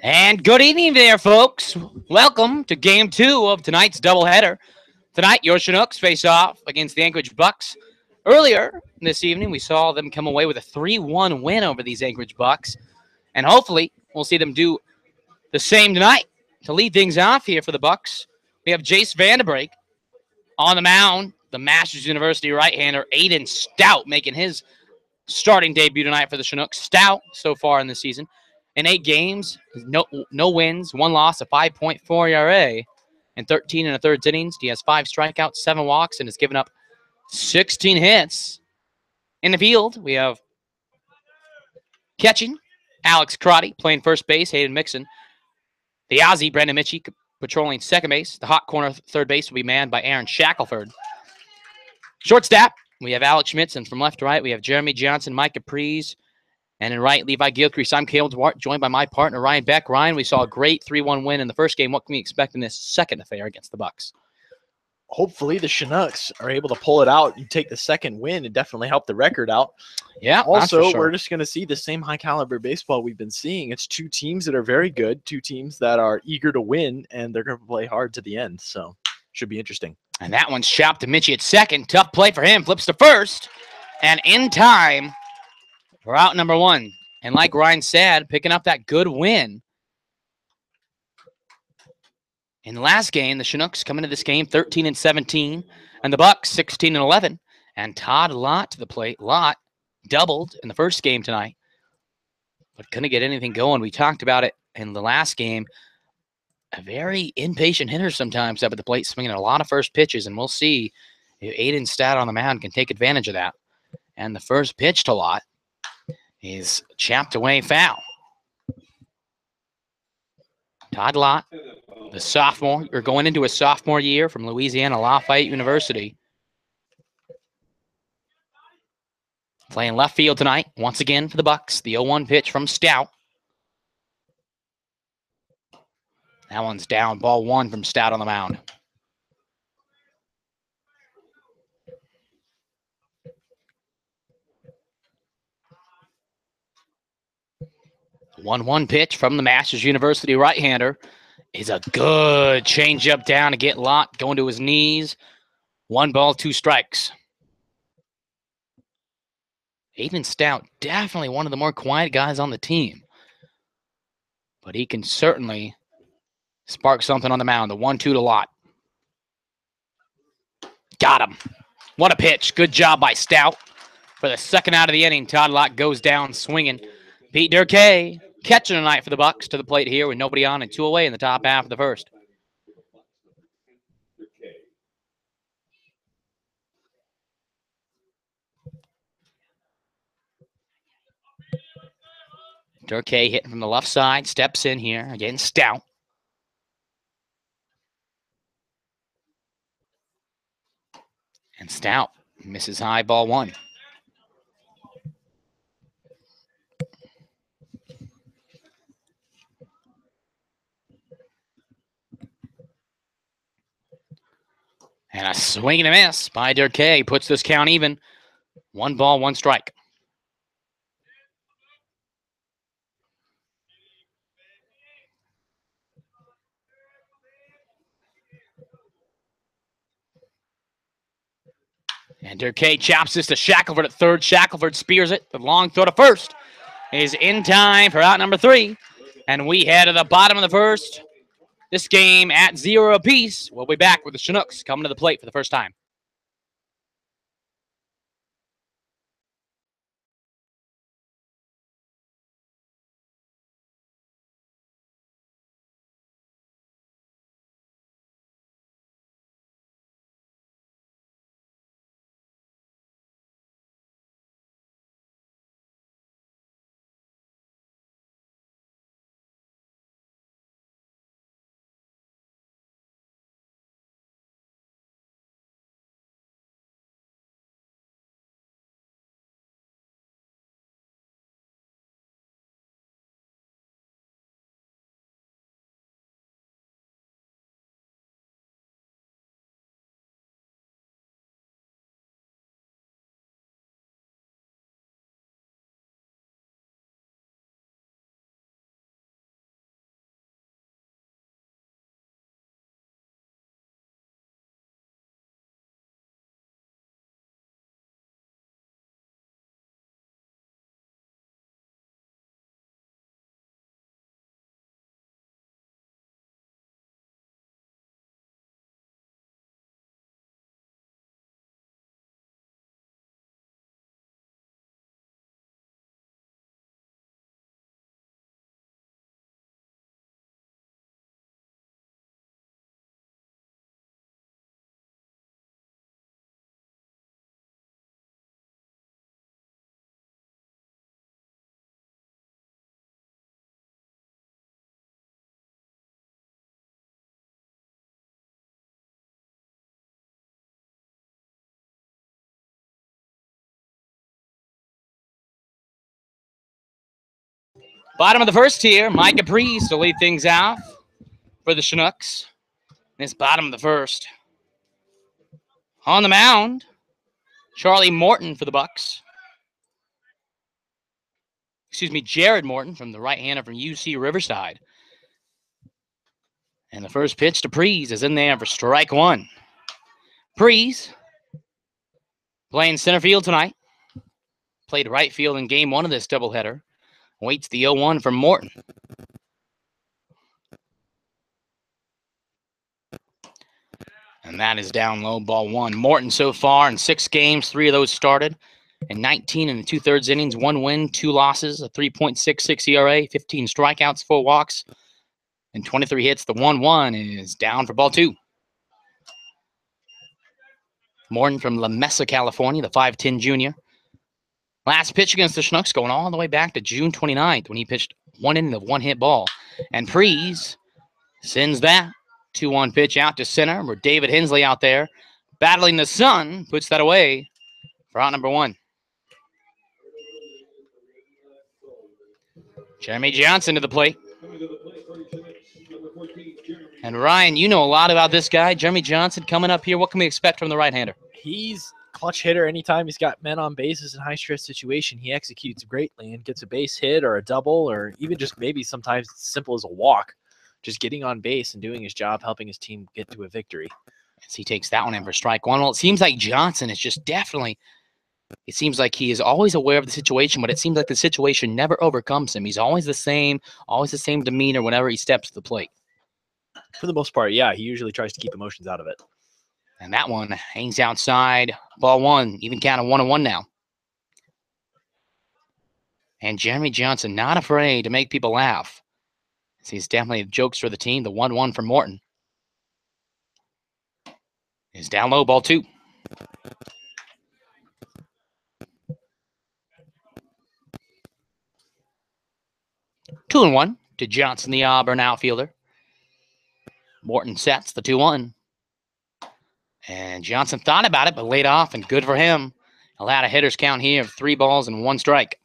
And good evening there, folks. Welcome to Game 2 of tonight's doubleheader. Tonight, your Chinooks face off against the Anchorage Bucs. Earlier this evening, we saw them come away with a 3-1 win over these Anchorage Bucs. And hopefully, we'll see them do the same tonight. To lead things off here for the Bucs, we have Jace Vanderbrake on the mound, the Masters University right-hander Aiden Stout making his starting debut tonight for the Chinooks. Stout so far in the season. In 8 games, no wins, 1 loss, a 5.4 ERA. In 13 and a third innings, he has 5 strikeouts, 7 walks, and has given up 16 hits. In the field, we have catching Alex Crotty playing first base, Hayden Mixon. The Aussie, Brandon Mitchie, patrolling second base. The hot corner third base will be manned by Aaron Shackelford. Shortstop, we have Alex Schmitz, and from left to right, we have Jeremy Johnson, Mike Capriz, and in right, Levi Gilcrease. I'm Caleb Duarte, joined by my partner, Ryan Beck. Ryan, we saw a great 3-1 win in the first game. What can we expect in this second affair against the Bucs? Hopefully the Chinooks are able to pull it out and take the second win and definitely help the record out. Yeah, also, sure. We're just going to see the same high-caliber baseball we've been seeing. It's 2 teams that are very good, 2 teams that are eager to win, and they're going to play hard to the end. So should be interesting. And that one's chopped to Mitchie at second. Tough play for him. Flips to first. And in time, we're out number 1. And like Ryan said, picking up that good win. In the last game, the Chinooks come into this game 13-17, and the Bucs 16-11. And Todd Lott to the plate. Lott doubled in the first game tonight, but couldn't get anything going. We talked about it in the last game. A very impatient hitter sometimes up at the plate, swinging a lot of first pitches, and we'll see if Aiden Stout on the mound can take advantage of that. And the first pitch to Lott is chapped away foul. Todd Lott, the sophomore, or going into his sophomore year from Louisiana Lafayette University. Playing left field tonight, once again for the Bucs. The 0-1 pitch from Stout. That one's down. Ball 1 from Stout on the mound. One pitch from the Masters University right-hander is a good changeup down to get Lott going to his knees. 1 ball, 2 strikes. Aiden Stout, definitely one of the more quiet guys on the team. But he can certainly spark something on the mound. The 1-2 to Lott. Got him. What a pitch. Good job by Stout. For the second out of the inning, Todd Lott goes down swinging. Pete Durkay catching tonight for the Bucs to the plate here with nobody on and 2 away in the top half of the first. Durkay hitting from the left side, steps in here against Stout. And Stout misses high, ball 1. And a swing and a miss by Durkay puts this count even. 1 ball, 1 strike. And Durkay chops this to Shackelford at third. Shackelford spears it. The long throw to first is in time for out number 3. And we head to the bottom of the first. This game at 0 apiece. We'll be back with the Chinooks coming to the plate for the first time. Bottom of the first here, Micah Priest to lead things off for the Chinooks. This bottom of the first. On the mound, Charlie Morton for the Bucs. Excuse me, Jared Morton from the right-hander from UC Riverside. And the first pitch to Priest is in there for strike one. Priest playing center field tonight. Played right field in game one of this doubleheader. Waits the 0-1 from Morton. And that is down low, ball one. Morton so far in 6 games, 3 of those started. In 19 and 2/3 innings, 1 win, 2 losses, a 3.66 ERA, 15 strikeouts, 4 walks, and 23 hits. The 1-1 is down for ball 2. Morton from La Mesa, California, the 5'10 junior. Last pitch against the Chinooks going all the way back to June 29th when he pitched 1 inning of 1-hit ball. And Priest sends that 2-1 pitch out to center where David Hensley out there battling the sun puts that away for out number 1. Jeremy Johnson to the plate. And Ryan, you know a lot about this guy, Jeremy Johnson, coming up here. What can we expect from the right-hander? He's clutch hitter. Anytime he's got men on bases in high-stress situation, he executes greatly and gets a base hit or a double or even just maybe sometimes as simple as a walk. Just getting on base and doing his job, helping his team get to a victory. As he takes that one in for strike one. Well, it seems like Johnson is just definitely, it seems like he is always aware of the situation, but it seems like the situation never overcomes him. He's always the same demeanor whenever he steps to the plate. For the most part, yeah, he usually tries to keep emotions out of it. And that one hangs outside, ball 1, even count of 1-1 now. And Jeremy Johnson not afraid to make people laugh. He's definitely jokes for the team. The 1-1 from Morton is down low, ball 2. Two and 1 to Johnson, the Auburn outfielder. Morton sets the 2-1. And Johnson thought about it, but laid off, and good for him. Allowed a hitter's count here of 3 balls and 1 strike.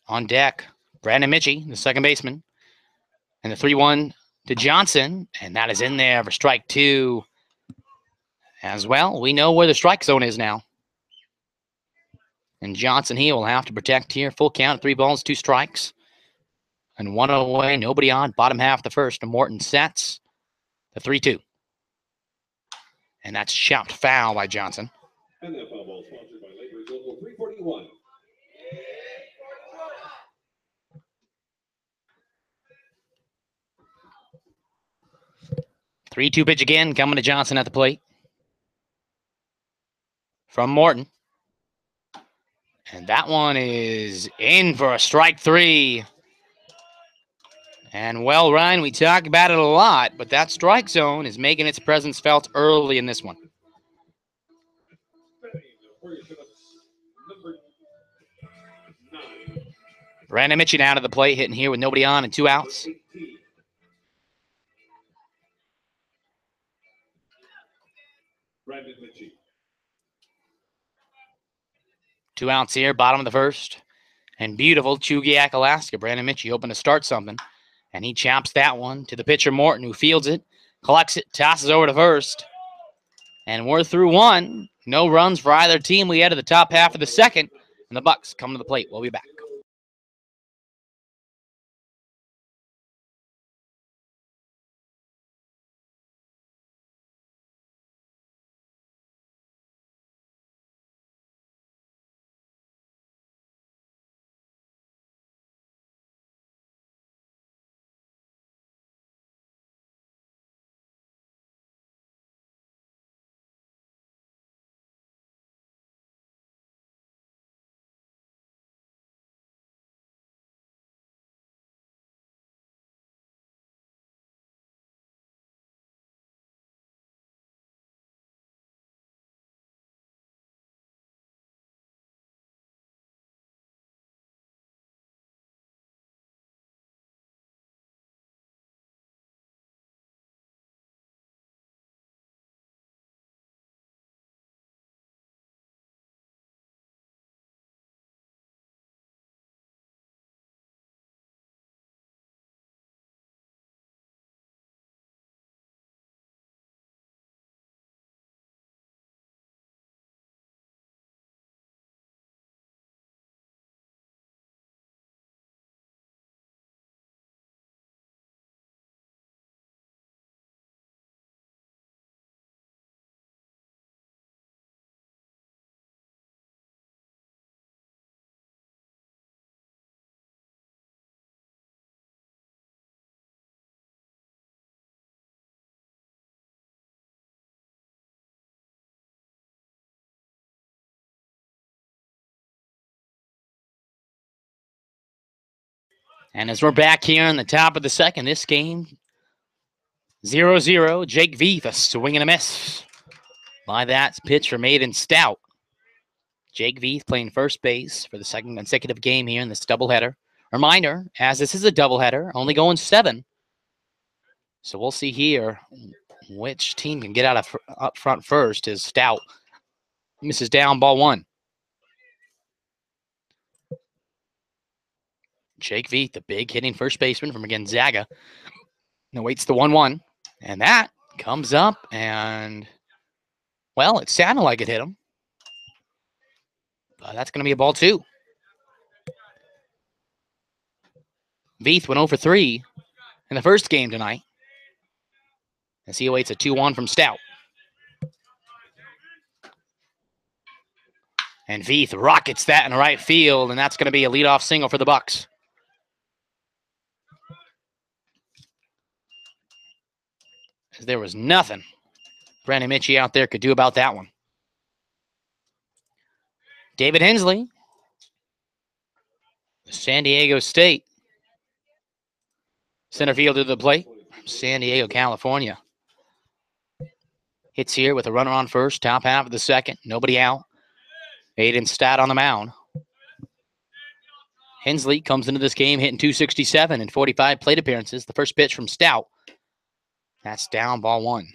On deck, Brandon Mitchie, the second baseman. And the 3-1 to Johnson, and that is in there for strike 2 as well. We know where the strike zone is now. And Johnson, he will have to protect here. Full count, 3 balls, 2 strikes. And 1 away, nobody on. Bottom half of the first. Morton sets the 3-2. And that's chopped foul by Johnson. And that foul ball sponsored by Lakers Local 341. Three-two pitch again, coming to Johnson at the plate. From Morton. And that one is in for a strike 3. And well, Ryan, we talk about it a lot, but that strike zone is making its presence felt early in this one. Brandon Mitchie down to the plate, hitting here with nobody on and 2 outs. Brandon Mitchie. 2 outs here, bottom of the first. And beautiful Chugiak, Alaska. Brandon Mitchie hoping to start something. And he chops that one to the pitcher Morton, who fields it, collects it, tosses over to first. And we're through 1. No runs for either team. We head to the top half of the second. And the Bucs come to the plate. We'll be back. And as we're back here in the top of the second, this game 0-0. Jake Veith, a swing and a miss. By that pitch from Aiden Stout. Jake Veith playing first base for the second consecutive game here in this doubleheader. Reminder, as this is a doubleheader, only going 7. So we'll see here which team can get out of up front first. As Stout misses down ball 1. Jake Veith, the big hitting first baseman from Gonzaga, awaits the 1-1. And that comes up and, well, it sounded like it hit him. But that's going to be a ball 2. Veith went 0 for 3 in the first game tonight, as he awaits a 2-1 from Stout. And Veith rockets that in right field, and that's going to be a leadoff single for the Bucs. As there was nothing Brandon Mitchie out there could do about that one. David Hensley, San Diego State center fielder to the plate, San Diego, California. Hits here with a runner on first, top half of the second, nobody out. Aiden Stout on the mound. Hensley comes into this game hitting .267 in 45 plate appearances. The first pitch from Stout. That's down, ball 1.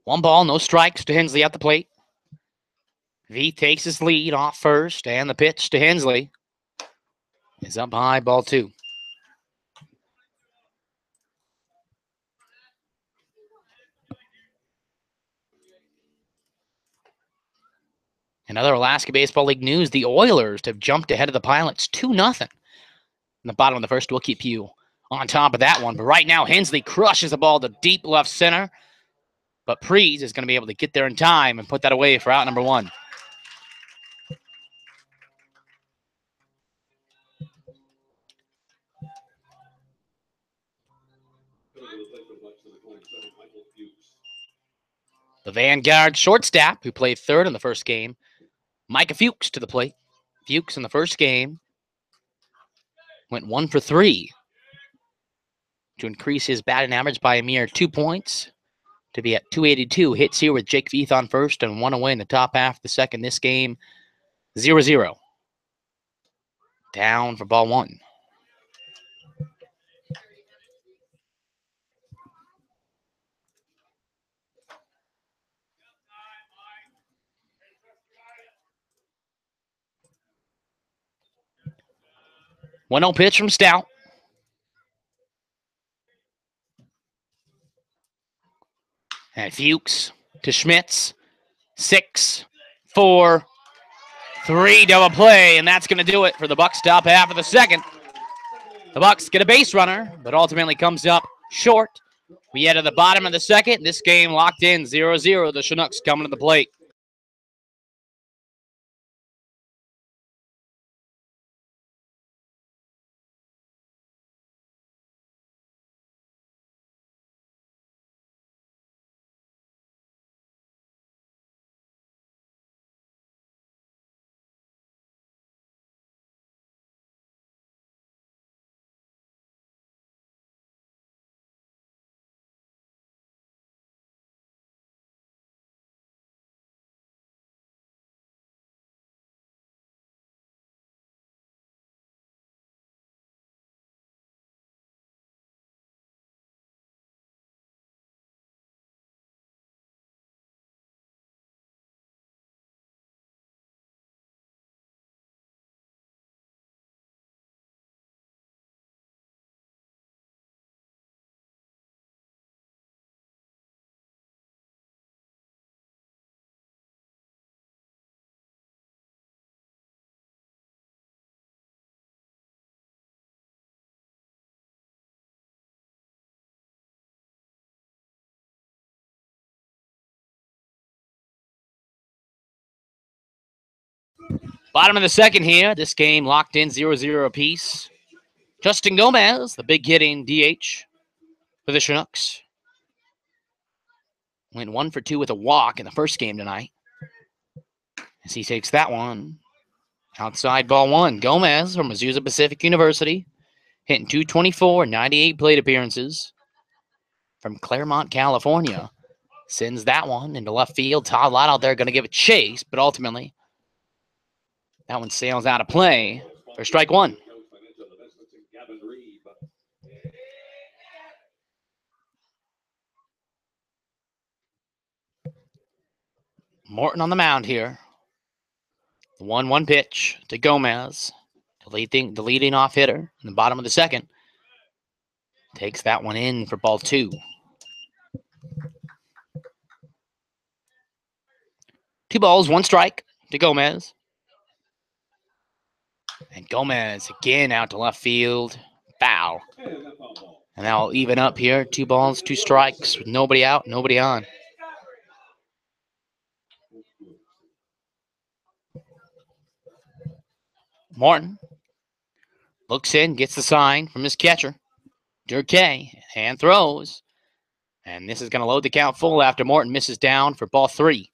One ball, no strikes to Hensley at the plate. V takes his lead off first, and the pitch to Hensley is up high, ball 2. In other Alaska Baseball League news, the Oilers have jumped ahead of the Pilots 2-0. In the bottom of the first, we'll keep you on top of that one. But right now, Hensley crushes the ball to deep left center. But Prees is going to be able to get there in time and put that away for out number 1. The Vanguard shortstop, who played third in the first game, Micah Fuchs to the plate. Fuchs in the first game went 1 for 3 to increase his batting average by a mere 2 points to be at .282. Hits here with Jake Veith on first and 1 away in the top half of the second. This game 0-0. Down for ball 1. One 0 pitch from Stout. And Fuchs to Schmitz. 6, 4, 3 double play, and that's going to do it for the Bucs top half of the second. The Bucs get a base runner, but ultimately comes up short. We head to the bottom of the second. This game locked in 0-0. The Chinooks coming to the plate. Bottom of the second here. This game locked in 0-0 apiece. Justin Gomez, the big hitting DH for the Chinooks. Went 1 for 2 with a walk in the first game tonight. As he takes that one. Outside ball 1. Gomez from Azusa Pacific University. Hitting .224, 98 plate appearances. From Claremont, California. Sends that one into left field. Todd Lott out there going to give a chase, but ultimately that one sails out of play for strike 1. Morton on the mound here. The 1-1 pitch to Gomez. The leading off hitter in the bottom of the second. Takes that one in for ball 2. 2 balls, 1 strike to Gomez. And Gomez again out to left field. Foul. And that'll even up here. 2 balls, 2 strikes with nobody out, nobody on. Martin looks in, gets the sign from his catcher, Durkay, and throws. And this is going to load the count full after Morton misses down for ball 3.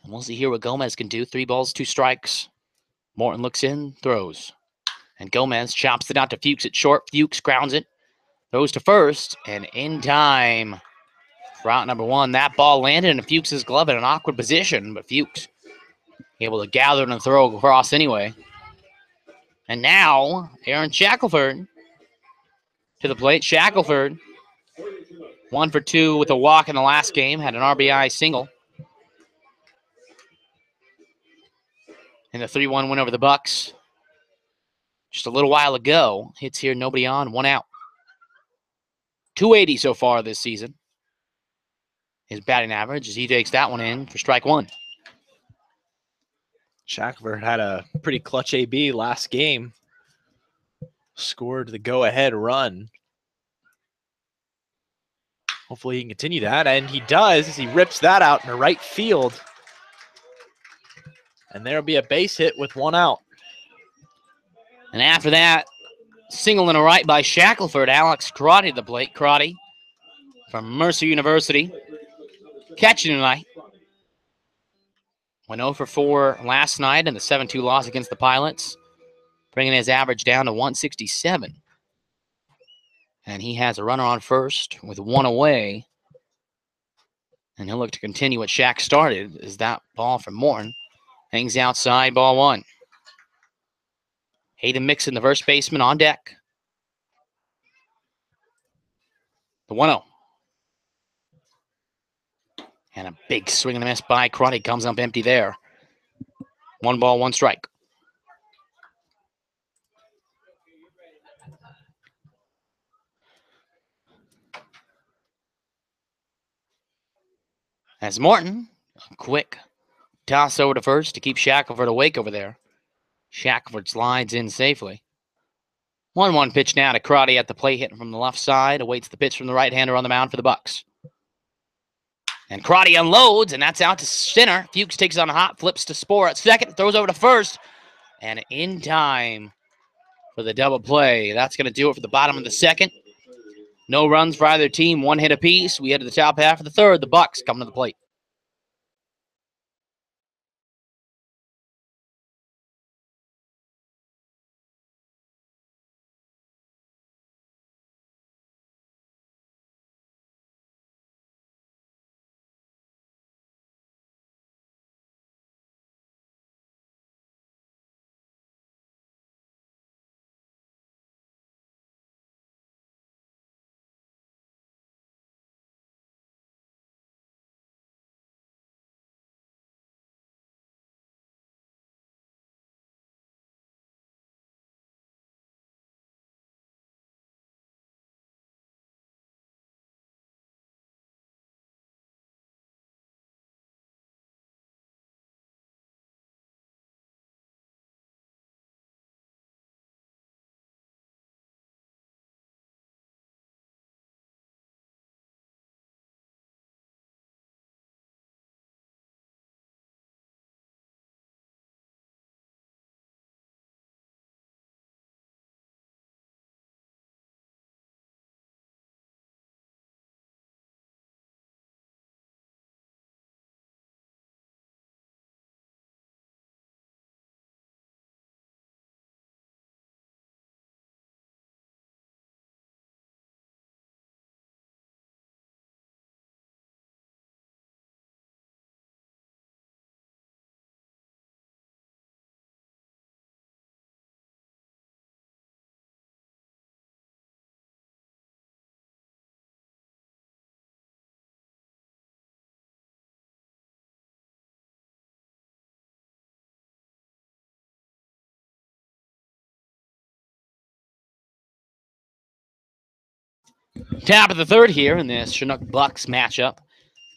And we'll see here what Gomez can do. 3 balls, 2 strikes. Morton looks in, throws. And Gomez chops it out to Fuchs at short. Fuchs grounds it, throws to first, and in time for out number 1. That ball landed in Fuchs' glove in an awkward position, but Fuchs able to gather and throw across anyway. And now, Aaron Shackelford to the plate. Shackelford, 1 for 2 with a walk in the last game, had an RBI single in the 3-1 win over the Bucs just a little while ago. Hits here, nobody on, 1 out. 280 so far this season. His batting average as he takes that one in for strike 1. Shackelford had a pretty clutch AB last game. Scored the go-ahead run. Hopefully he can continue that, and he does as he rips that out in the right field. And there'll be a base hit with 1 out. And after that, single and a right by Shackelford. Alex Crotty to the plate. Crotty from Mercer University, catching tonight. Went 0 for 4 last night in the 7-2 loss against the Pilots, bringing his average down to 167. And he has a runner on first with 1 away. And he'll look to continue what Shaq started as that ball from Morton hangs outside, ball 1. Hayden Mixon, the first baseman, on deck. The 1-0. And a big swing and a miss by Crotty. Comes up empty there. 1 ball, 1 strike. As Morton, a quick toss over to first to keep Shackelford awake over there. Shackelford slides in safely. 1-1 pitch now to Crotty at the plate, hitting from the left side. Awaits the pitch from the right-hander on the mound for the Bucs. And Crotty unloads, and that's out to center. Fuchs takes on a hop, flips to Spore at second, throws over to first. And in time for the double play. That's going to do it for the bottom of the second. No runs for either team, 1 hit apiece. We head to the top half of the third. The Bucs coming to the plate. Top of the third here in this Chinook Bucs matchup.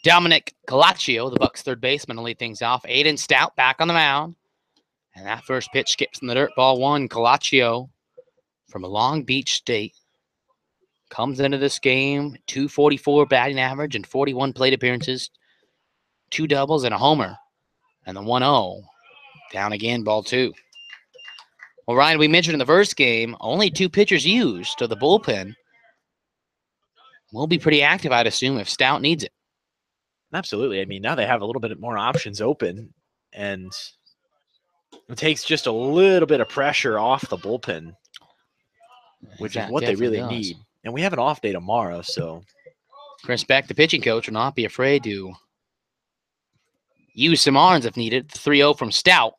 Dominic Calaccio, the Bucs third baseman, will lead things off. Aiden Stout back on the mound. And that first pitch skips in the dirt. Ball one. Calaccio from Long Beach State comes into this game, 244 batting average and 41 plate appearances, 2 doubles and a homer. And the 1-0 down again, ball 2. Well, Ryan, we mentioned in the first game, only 2 pitchers used, so the bullpen will be pretty active, I'd assume, if Stout needs it. Absolutely. I mean, now they have a little bit more options open, and it takes just a little bit of pressure off the bullpen, which is what they really need. And we have an off day tomorrow, so Chris Beck, the pitching coach, will not be afraid to use some arms if needed. 3-0 from Stout.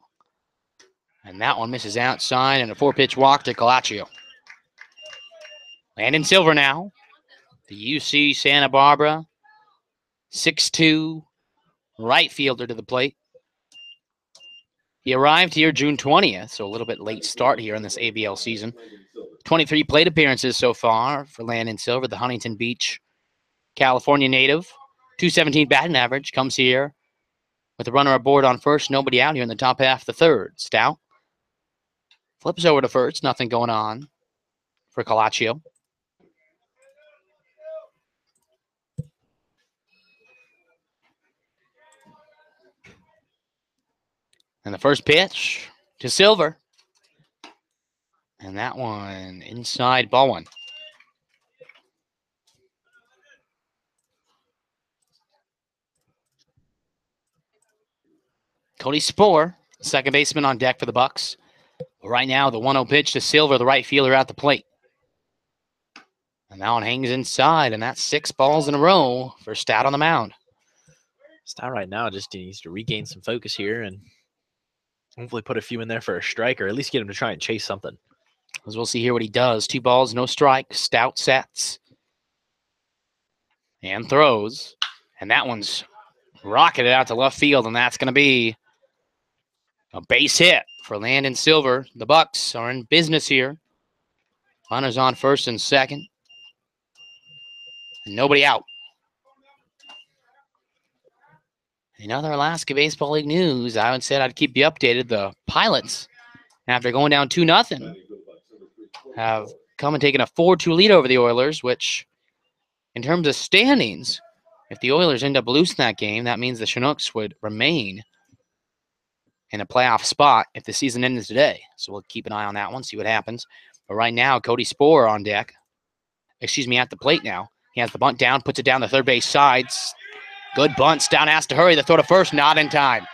And that one misses outside, and a 4-pitch walk to Calaccio. Landon Silver now, the UC Santa Barbara 6'2" right fielder to the plate. He arrived here June 20th, so a little bit late start here in this ABL season. 23 plate appearances so far for Landon Silver, the Huntington Beach, California native. 217 batting average, comes here with a runner aboard on first, nobody out here in the top half of the third. Stout flips over to first, nothing going on for Calaccio. And the first pitch to Silver. And that one inside, ball 1. Cody Spohr, second baseman on deck for the Bucs. Right now, the 1-0 pitch to Silver, the right fielder at the plate. And that one hangs inside, and that's 6 balls in a row for Stout on the mound. Stout right now just needs to regain some focus here and hopefully put a few in there for a strike, or at least get him to try and chase something. As we'll see here what he does. 2 balls, no strike. Stout sets and throws. And that one's rocketed out to left field, and that's going to be a base hit for Landon Silver. The Bucs are in business here. Runners on first and second. And nobody out. In other Alaska Baseball League news, I would say I'd keep you updated. The Pilots, after going down 2-0, have come and taken a 4-2 lead over the Oilers, which, in terms of standings, if the Oilers end up losing that game, that means the Chinooks would remain in a playoff spot if the season ended today. So we'll keep an eye on that one, see what happens. But right now, Cody Spohr on deck. At the plate now. He has the bunt down, puts it down the third base side. Good bunt. Stout has to hurry. The throw to first, not in time.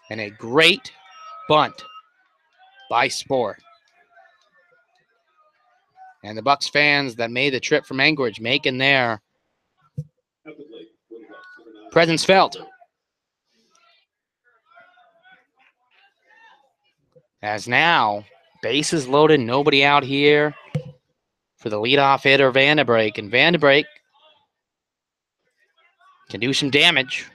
And a great bunt by Spohr. And the Bucs fans that made the trip from Anchorage making their presence felt. As now, bases loaded, nobody out here for the leadoff hitter, Vanderbrake. And Vanderbrake can do some damage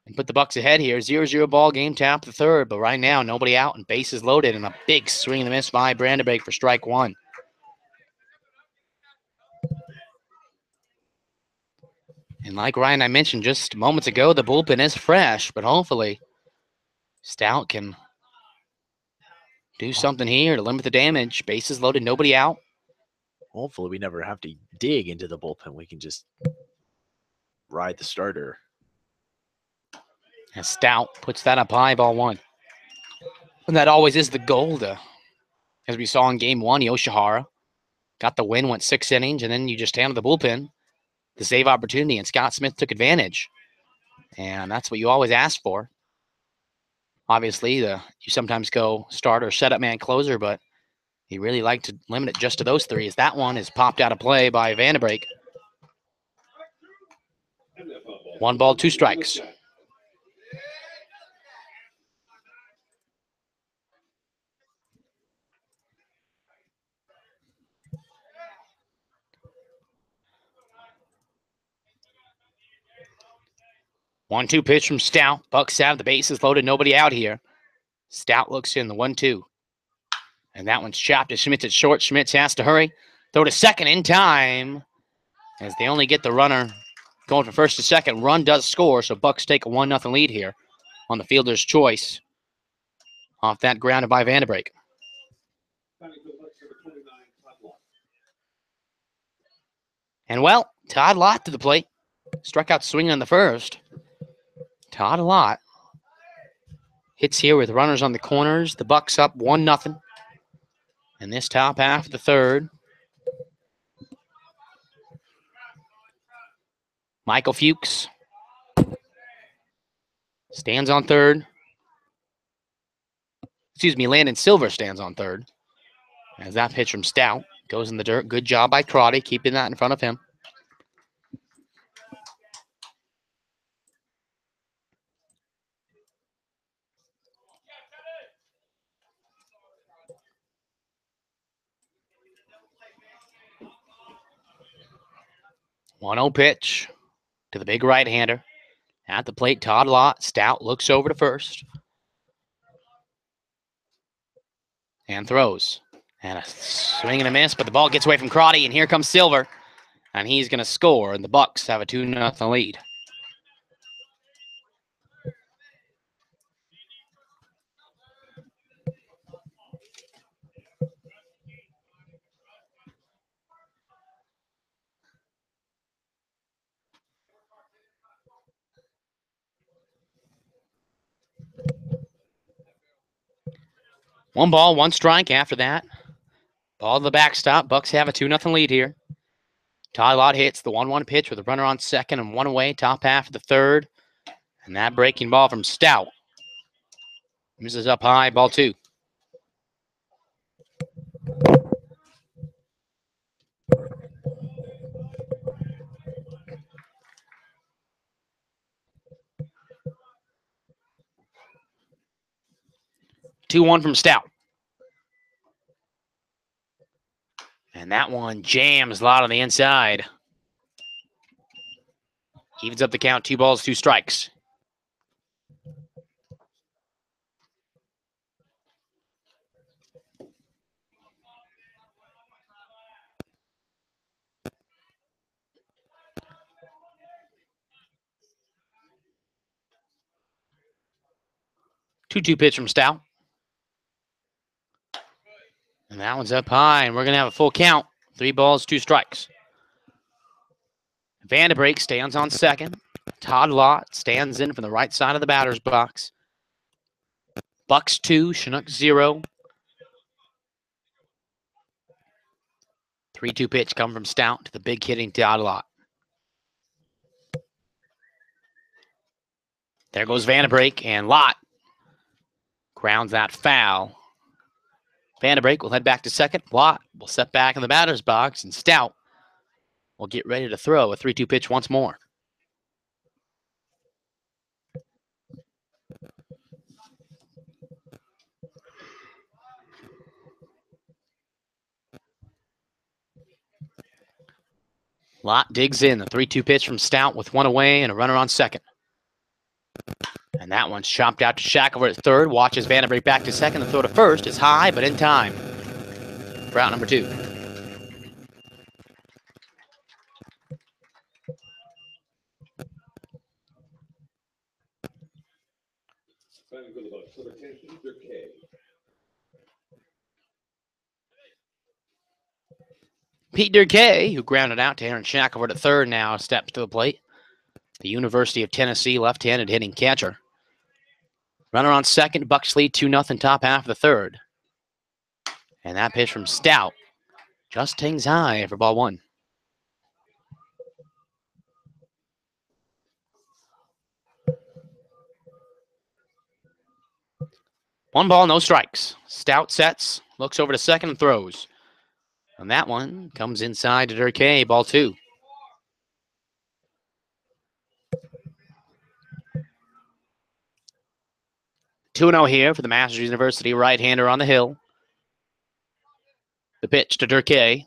and put the Bucs ahead here. 0-0 ball game, top of the third. But right now, nobody out and bases loaded. And a big swing and a miss by Vanderbrake for strike 1. And like Ryan, I mentioned just moments ago, the bullpen is fresh. But hopefully, Stout can do something here to limit the damage. Bases loaded, nobody out. Hopefully we never have to dig into the bullpen. We can just ride the starter. And Stout puts that up high, ball 1. And that always is the goal, as we saw in game 1, Yoshihara got the win, went 6 innings, and then you just handle the bullpen, the save opportunity, and Scott Smith took advantage. And that's what you always ask for. Obviously, you sometimes go starter, setup man, closer, but you really like to limit it just to those 3, as that one is popped out of play by Vanderbrake. 1 ball, 2 strikes. One-two pitch from Stout. Bucs have the bases loaded, nobody out here. Stout looks in the 1-2. And that one's chopped to Schmitz at short. Schmitz has to hurry. Throw to second in time as they only get the runner going from first to second. Run does score, so Bucs take a 1-0 lead here on the fielder's choice off that grounded by Vanderbeek. And well, Todd Lott to the plate. Struck out swinging on the first. Todd Lott hits here with runners on the corners. The Bucs up 1-0 in this top half of the third. Michael Fuchs stands on third. Landon Silver stands on third. As that pitch from Stout goes in the dirt. Good job by Crotty, keeping that in front of him. One-0 pitch to the big right-hander. At the plate, Todd Lott. Stout looks over to first. And throws. And a swing and a miss, but the ball gets away from Crotty, and here comes Silver. And he's going to score, and the Bucs have a 2-0 lead. One ball, one strike after that. Ball to the backstop. Bucs have a 2-0 lead here. Todd Lott hits the 1-1 pitch with a runner on second and one away, top half of the third. And that breaking ball from Stout misses up high, ball 2. Two-one from Stout. And that one jams Lott on the inside. Evens up the count, 2 balls, 2 strikes. Two-two pitch from Stout. And that one's up high, and we're going to have a full count. 3 balls, 2 strikes. Vanderbeek stands on second. Todd Lott stands in from the right side of the batter's box. Bucs 2, Chinooks 0. 3-2 pitch come from Stout to the big hitting Todd Lott. There goes Vanderbeek, and Lott grounds that foul. Vanderbeek will head back to second. Lott will step back in the batter's box, and Stout will get ready to throw a 3-2 pitch once more. Lott digs in, the 3-2 pitch from Stout with one away and a runner on second. And that one's chopped out to Shack over at third. Watches Vanderbeek back to second. The throw to first is high, but in time for out number 2. Pete Durkay, who grounded out to Aaron Shack over at third, now steps to the plate. The University of Tennessee left-handed hitting catcher. Runner on second. Bucs lead 2-0 top half of the third. And that pitch from Stout just hangs high for ball 1. One ball, no strikes. Stout sets, looks over to second and throws. And that one comes inside to Durkay, ball 2. Two-0 here for the Masters University right-hander on the hill. The pitch to Durkay.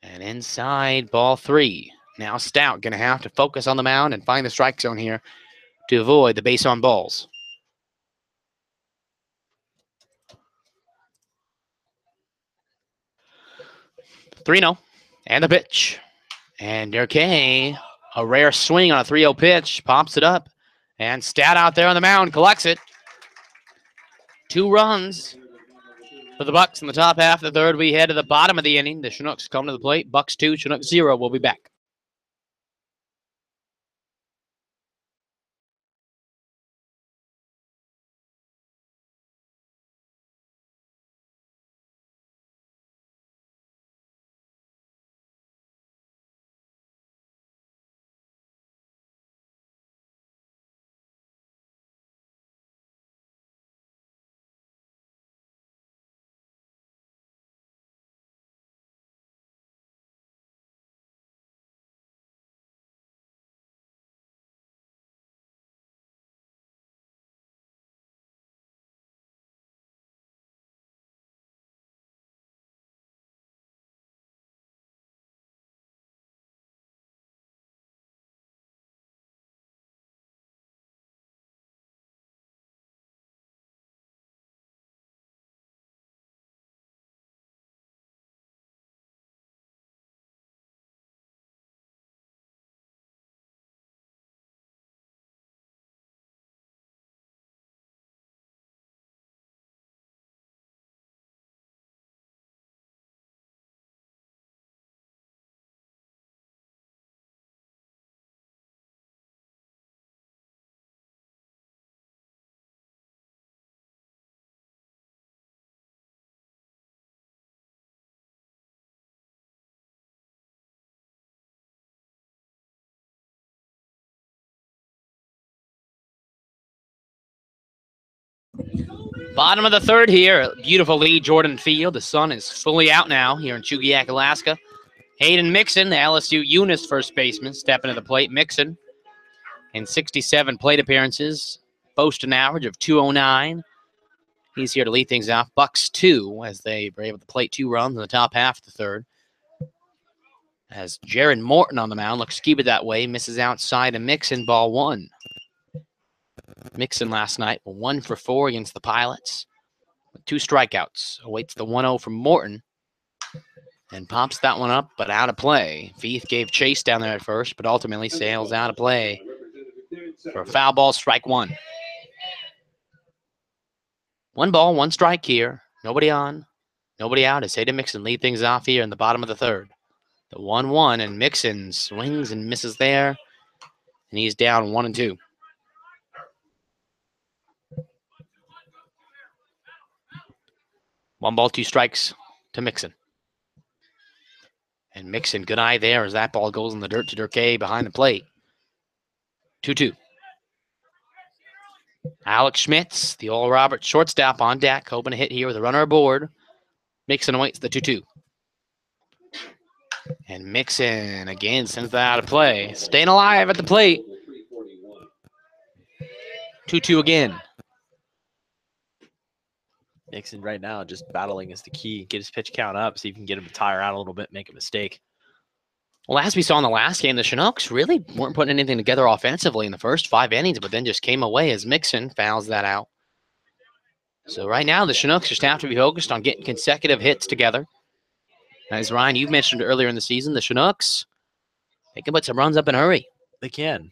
And inside, ball 3. Now Stout going to have to focus on the mound and find the strike zone here to avoid the base on balls. 3-0. And the pitch. And Durkee, a rare swing on a 3-0 pitch, pops it up. And Stat out there on the mound collects it. 2 runs for the Bucs in the top half of the third. We head to the bottom of the inning. The Chinooks come to the plate. Bucs 2, Chinooks 0. We'll be back. Bottom of the third here. Beautiful lead, Jordan Field. The sun is fully out now here in Chugiak, Alaska. Hayden Mixon, the LSU Eunice first baseman, stepping to the plate. Mixon in 67 plate appearances, boast an average of 209. He's here to lead things off. Bucs 2 as they were able to plate 2 runs in the top half of the third. As Jared Morton on the mound looks skeeted that way, misses outside of Mixon, ball 1. Mixon last night, 1 for 4 against the Pilots. With 2 strikeouts. Awaits the 1-0 from Morton. And pops that one up, but out of play. Feith gave chase down there at first, but ultimately sails out of play for a foul ball, strike 1. 1 ball, 1 strike here. Nobody on, nobody out as Hayden Mixon lead things off here in the bottom of the third. The 1-1, and Mixon swings and misses there. And he's down 1-2. One ball, 2 strikes to Mixon. And Mixon, good eye there as that ball goes in the dirt to Durkee behind the plate. 2-2. Alex Schmitz, the Oral Roberts shortstop on deck, hoping to hit here with a runner aboard. Mixon awaits the 2-2. And Mixon again sends that out of play. Staying alive at the plate. 2-2 again. Mixon right now just battling is the key. Get his pitch count up, see if you can get him to tire out a little bit, make a mistake. Well, as we saw in the last game, the Chinooks really weren't putting anything together offensively in the first 5 innings, but then just came away as Mixon fouls that out. So right now, the Chinooks just have to be focused on getting consecutive hits together. As Ryan, you've mentioned earlier in the season, the Chinooks, they can put some runs up in a hurry. They can.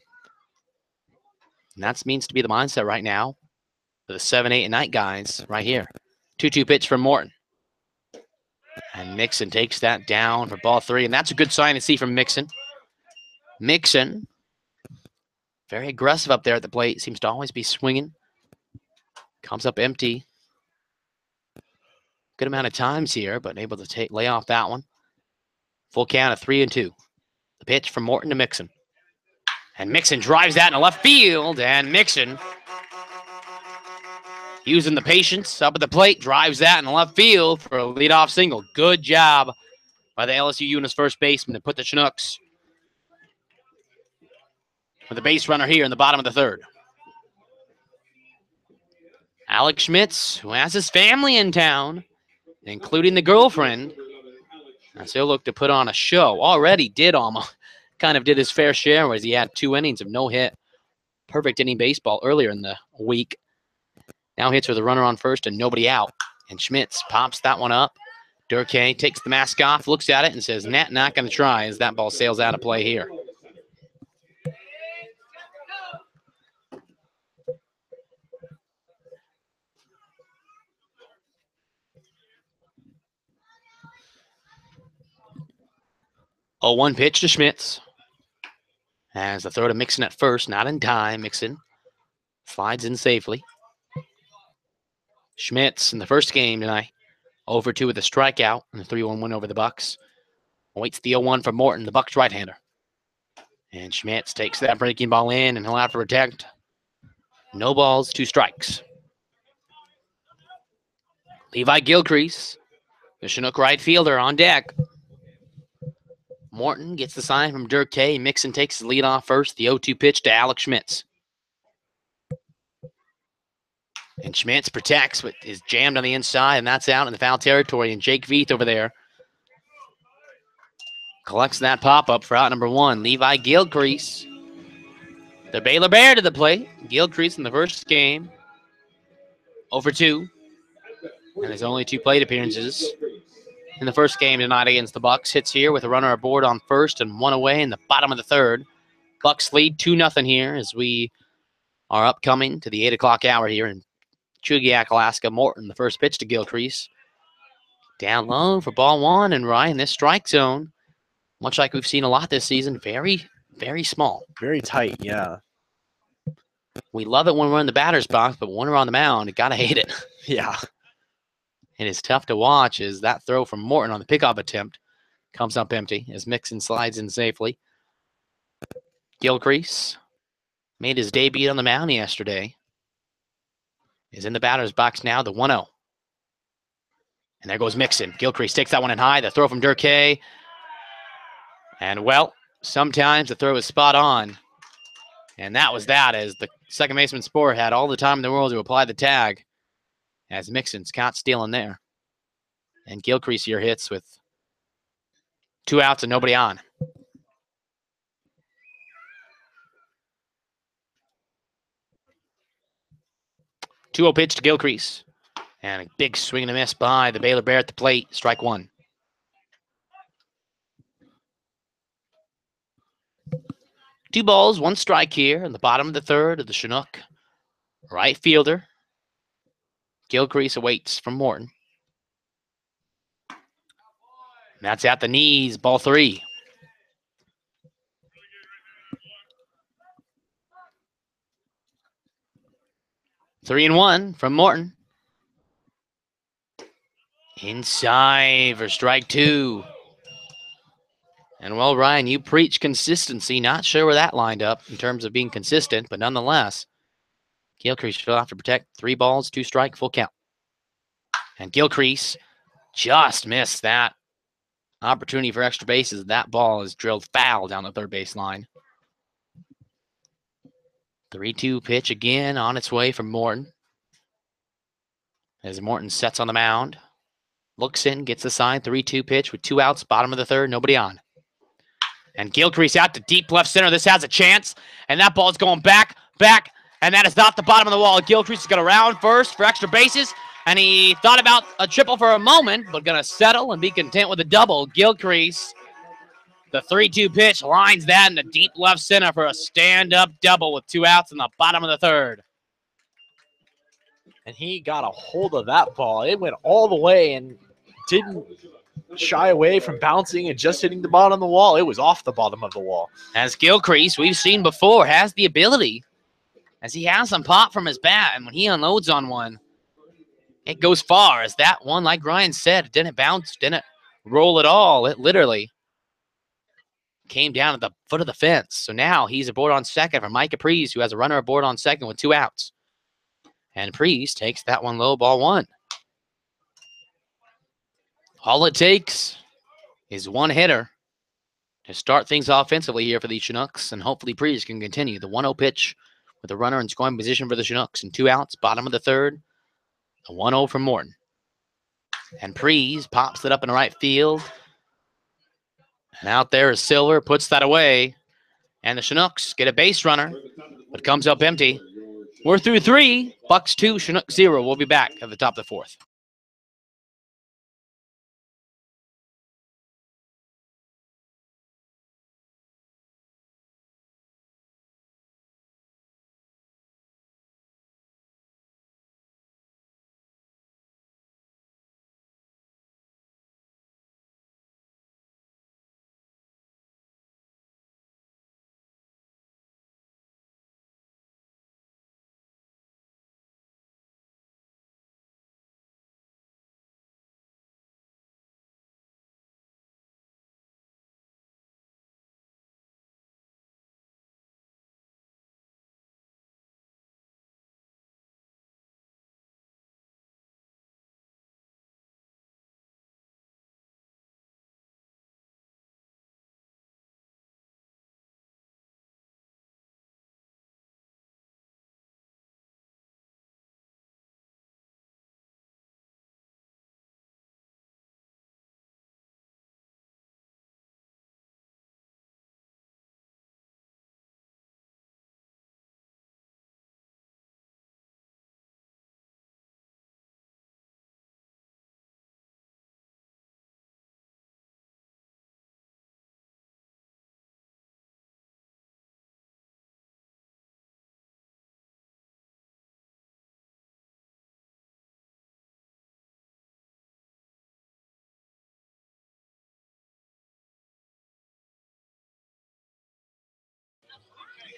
And that means to be the mindset right now for the 7, 8, and 9 guys right here. 2-2 pitch from Morton. And Mixon takes that down for ball 3, and that's a good sign to see from Mixon. Mixon, very aggressive up there at the plate, seems to always be swinging. Comes up empty. Good amount of times here, but able to lay off that one. Full count of 3-2. The pitch from Morton to Mixon. And Mixon drives that in left field, and Mixon, using the patience up at the plate, drives that in left field for a leadoff single. Good job by the LSU Eunice first baseman to put the Chinooks with a base runner here in the bottom of the third. Alex Schmitz, who has his family in town, including the girlfriend, as he'll look to put on a show. Already did almost, kind of did his fair share as he had 2 innings of no hit. Perfect inning baseball earlier in the week. Now hits with a runner on first and nobody out. And Schmitz pops that one up. Durkee takes the mask off, looks at it, and says, "Nah, not going to try," as that ball sails out of play here. Oh, 1 pitch to Schmitz. As the throw to Mixon at first, not in time. Mixon slides in safely. Schmitz in the first game tonight, 0-2 with a strikeout and a 3-1 win over the Bucs. Awaits the 0-1 from Morton, the Bucs right-hander. And Schmitz takes that breaking ball in, and he'll have to protect. No balls, 2 strikes. Levi Gilcrease, the Chinook right fielder, on deck. Morton gets the sign from Durkee. Mixon takes his lead off first. The 0-2 pitch to Alex Schmitz. And Schmitz protects, but is jammed on the inside, and that's out in the foul territory. And Jake Veith over there collects that pop-up for out number 1. Levi Gilcrease, the Baylor Bear, to the plate. Gilcrease in the first game, 0-2. And his only 2 plate appearances in the first game tonight against the Bucs. Hits here with a runner aboard on first and 1 away in the bottom of the third. Bucs lead 2-0 here as we are upcoming to the 8 o'clock hour here in Chugiak, Alaska. Morton, the first pitch to Gilcrease. Down low for ball 1, and Ryan, this strike zone, much like we've seen a lot this season, very, very small. Very tight, yeah. We love it when we're in the batter's box, but when we're on the mound, you gotta hate it. Yeah. It is tough to watch as that throw from Morton on the pickoff attempt comes up empty as Mixon slides in safely. Gilcrease made his debut on the mound yesterday. Is in the batter's box now, the 1-0. And there goes Mixon. Gilcrease takes that one in high. The throw from Durkee. And, well, sometimes the throw is spot on. And that was that, as the second baseman Sporer had all the time in the world to apply the tag, as Mixon's caught stealing there. And Gilcrease here hits with 2 outs and nobody on. Two-0 pitch to Gilcrease. And a big swing and a miss by the Baylor Bear at the plate. Strike 1. Two balls, 1 strike here in the bottom of the third of the Chinook right fielder. Gilcrease awaits from Morton. And that's at the knees, ball 3. Three and 1 from Morton. Inside for strike 2. And, well, Ryan, you preach consistency. Not sure where that lined up in terms of being consistent, but nonetheless, Gilcrease will have to protect. 3 balls, 2 strike, full count. And Gilcrease just missed that opportunity for extra bases. That ball is drilled foul down the third base line. 3-2 pitch again on its way from Morton. As Morton sets on the mound. Looks in, gets the sign. 3-2 pitch with 2 outs, bottom of the third, nobody on. And Gilcrease out to deep left center. This has a chance. And that ball is going back. And that is not the bottom of the wall. Gilcrease is going to round first for extra bases. And he thought about a triple for a moment, but going to settle and be content with a double. Gilcrease, the 3-2 pitch, lines that in the deep left center for a stand-up double with 2 outs in the bottom of the third. And he got a hold of that ball. It went all the way and didn't shy away from bouncing and just hitting the bottom of the wall. It was off the bottom of the wall. As Gilcrease, we've seen before, has the ability, as he has some pop from his bat, and when he unloads on one, it goes far. As that one, like Ryan said, it didn't bounce, didn't roll at all. It literally came down at the foot of the fence. So now he's aboard on second for Mike Priest, who has a runner aboard on second with 2 outs. And Priest takes that one low, ball 1. All it takes is 1 hitter to start things offensively here for the Chinooks, and hopefully Priest can continue. The 1-0 pitch with a runner in scoring position for the Chinooks, and 2 outs, bottom of the third. The 1-0 from Morton. And Priest pops it up in right field. And out there is Silver, puts that away. And the Chinooks get a base runner, but comes up empty. We're through 3, Bucs 2, Chinook 0. We'll be back at the top of the 4th.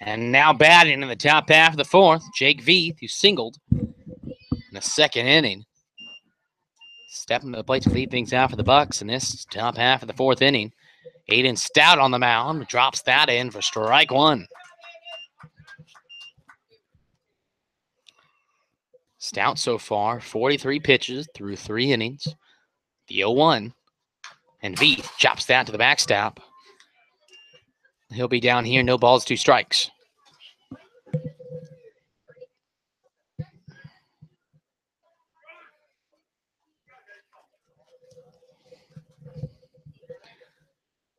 And now batting in the top half of the fourth, Jake Veith, who singled in the second inning. Stepping to the plate to lead things out for the Bucs in this top half of the fourth inning. Aiden Stout on the mound, drops that in for strike one. Stout so far, 43 pitches through 3 innings. The 0-1. And Veith chops that to the backstop. He'll be down here, no balls, 2 strikes.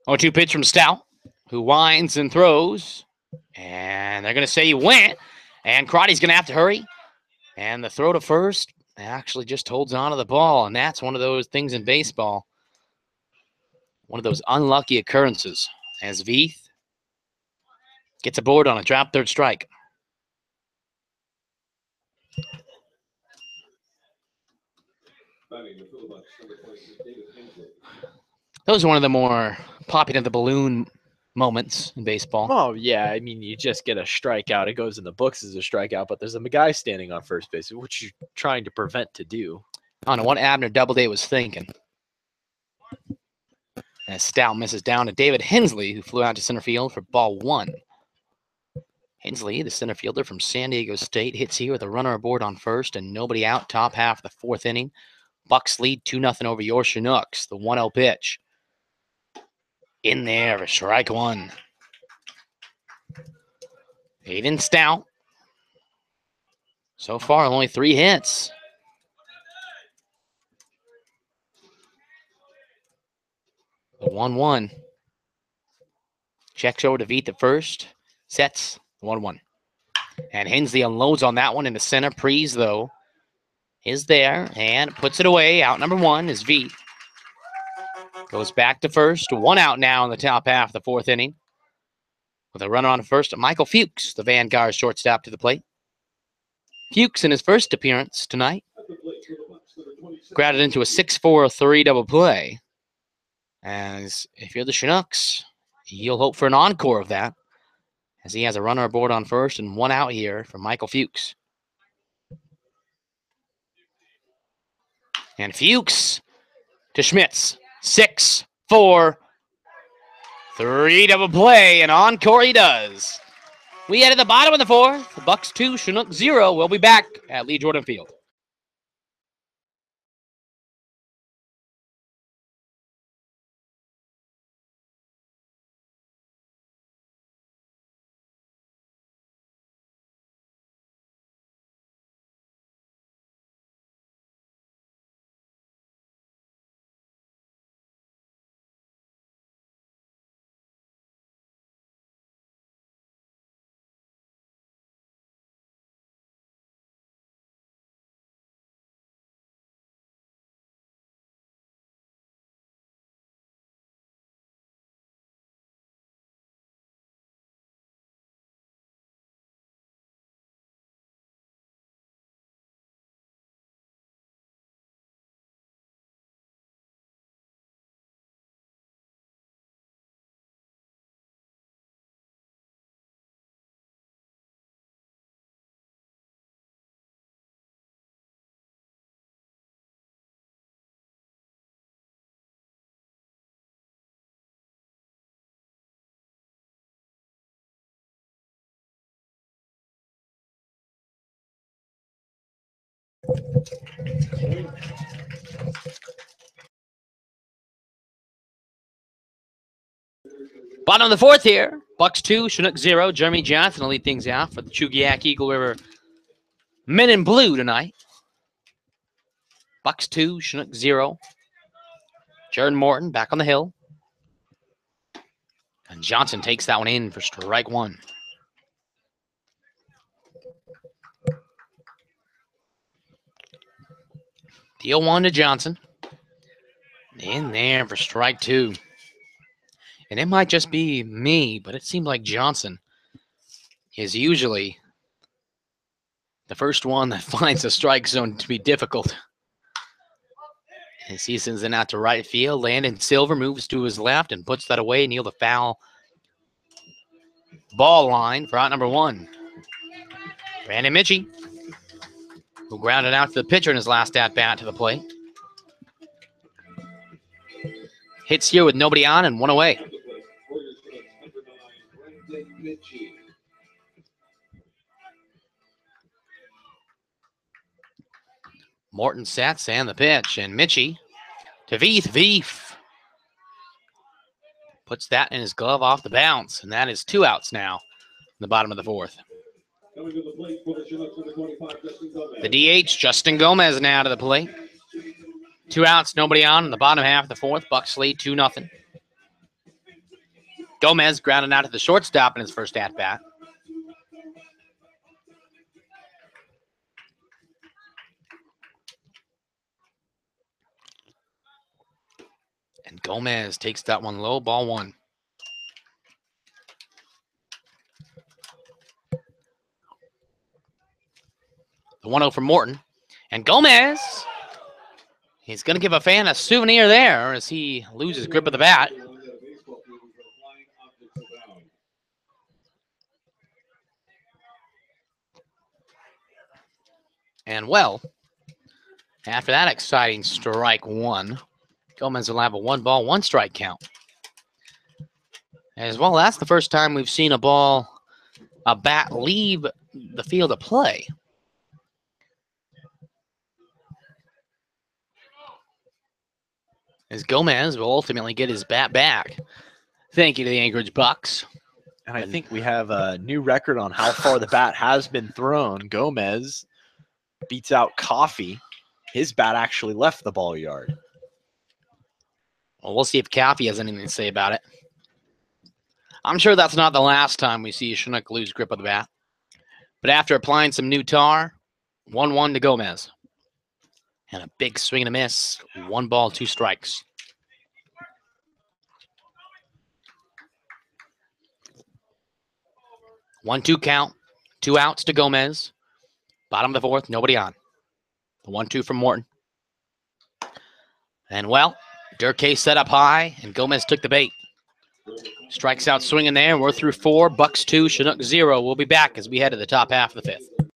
Oh, 2 pitch from Stout, who winds and throws. And they're going to say he went. And Crotty's going to have to hurry. And the throw to first actually just holds on to the ball. And that's one of those things in baseball. One of those unlucky occurrences as Veith gets aboard on a drop third strike. Those are one of the more popping of the balloon moments in baseball. Oh, yeah. I mean, you just get a strikeout. It goes in the books as a strikeout, but there's a guy standing on first base, which you're trying to prevent to do. I don't know what Abner Doubleday was thinking. As Stout misses down to David Hensley, who flew out to center field for ball 1. Hensley, the center fielder from San Diego State, hits here with a runner aboard on first and nobody out, top half of the fourth inning. Bucs lead 2-0 over your Chinooks. The 1-0 pitch. In there for strike one. Aiden Stout. So far, only 3 hits. The 1-1. Checks over to Veith at first. Sets 1-1. And Hensley unloads on that one into center. Prees, though, is there and puts it away. Out number 1 is Veith. Goes back to first. 1 out now in the top half of the fourth inning. With a runner on first, Michael Fuchs, the Vanguard shortstop, to the plate. Fuchs in his first appearance tonight grounded into a 6-4-3 double play. As if you're the Chinooks, you'll hope for an encore of that, as he has a runner aboard on first and 1 out here for Michael Fuchs. And Fuchs to Schmitz. 6-4-3 double play, and encore he does. We head to the bottom of the fourth. The Bucs 2, Chinook 0. We'll be back at Lee Jordan Field. Bottom of the fourth here. Bucs 2, Chinook 0. Jeremy Johnson will lead things out for the Chugiak Eagle River Men in Blue tonight. Bucs 2, Chinook 0. Jared Morton back on the hill. And Johnson takes that one in for strike one. Deal 1 to Johnson. In there for strike 2. And it might just be me, but it seems like Johnson is usually the first one that finds the strike zone to be difficult. As he sends it out to right field, Landon Silver moves to his left and puts that away. Neil the foul ball line for out number 1. Brandon Mitchie, who grounded out to the pitcher in his last at-bat to the plate. Hits here with nobody on and 1 away. Morton sets and the pitch, and Mitchie to Veef. Puts that in his glove off the bounce, and that is 2 outs now in the bottom of the 4th. The DH, Justin Gomez, now to the plate. 2 outs, nobody on in the bottom half of the 4th. Bucs lead 2-0. Gomez grounded out to the shortstop in his first at-bat. And Gomez takes that one low, ball 1. The 1-0 from Morton. And Gomez, he's going to give a fan a souvenir there as he loses grip of the bat. And well, after that exciting strike 1, Gomez will have a 1-ball, 1-strike count. As well, that's the first time we've seen a bat leave the field of play. As Gomez will ultimately get his bat back. Thank you to the Anchorage Bucs. And I think we have a new record on how far the bat has been thrown. Gomez beats out Coffee. His bat actually left the ball yard. Well, we'll see if Coffee has anything to say about it. I'm sure that's not the last time we see a Chinook lose grip of the bat. But after applying some new tar, 1-1 to Gomez. And a big swing and a miss. 1 ball, 2 strikes. One-two count. 2 outs to Gomez. Bottom of the 4th, nobody on. The 1-2 from Morton. And well, Durkay set up high, and Gomez took the bait. Strikes out swinging there. We're through 4. Bucs 2, Chinook 0. We'll be back as we head to the top half of the 5th.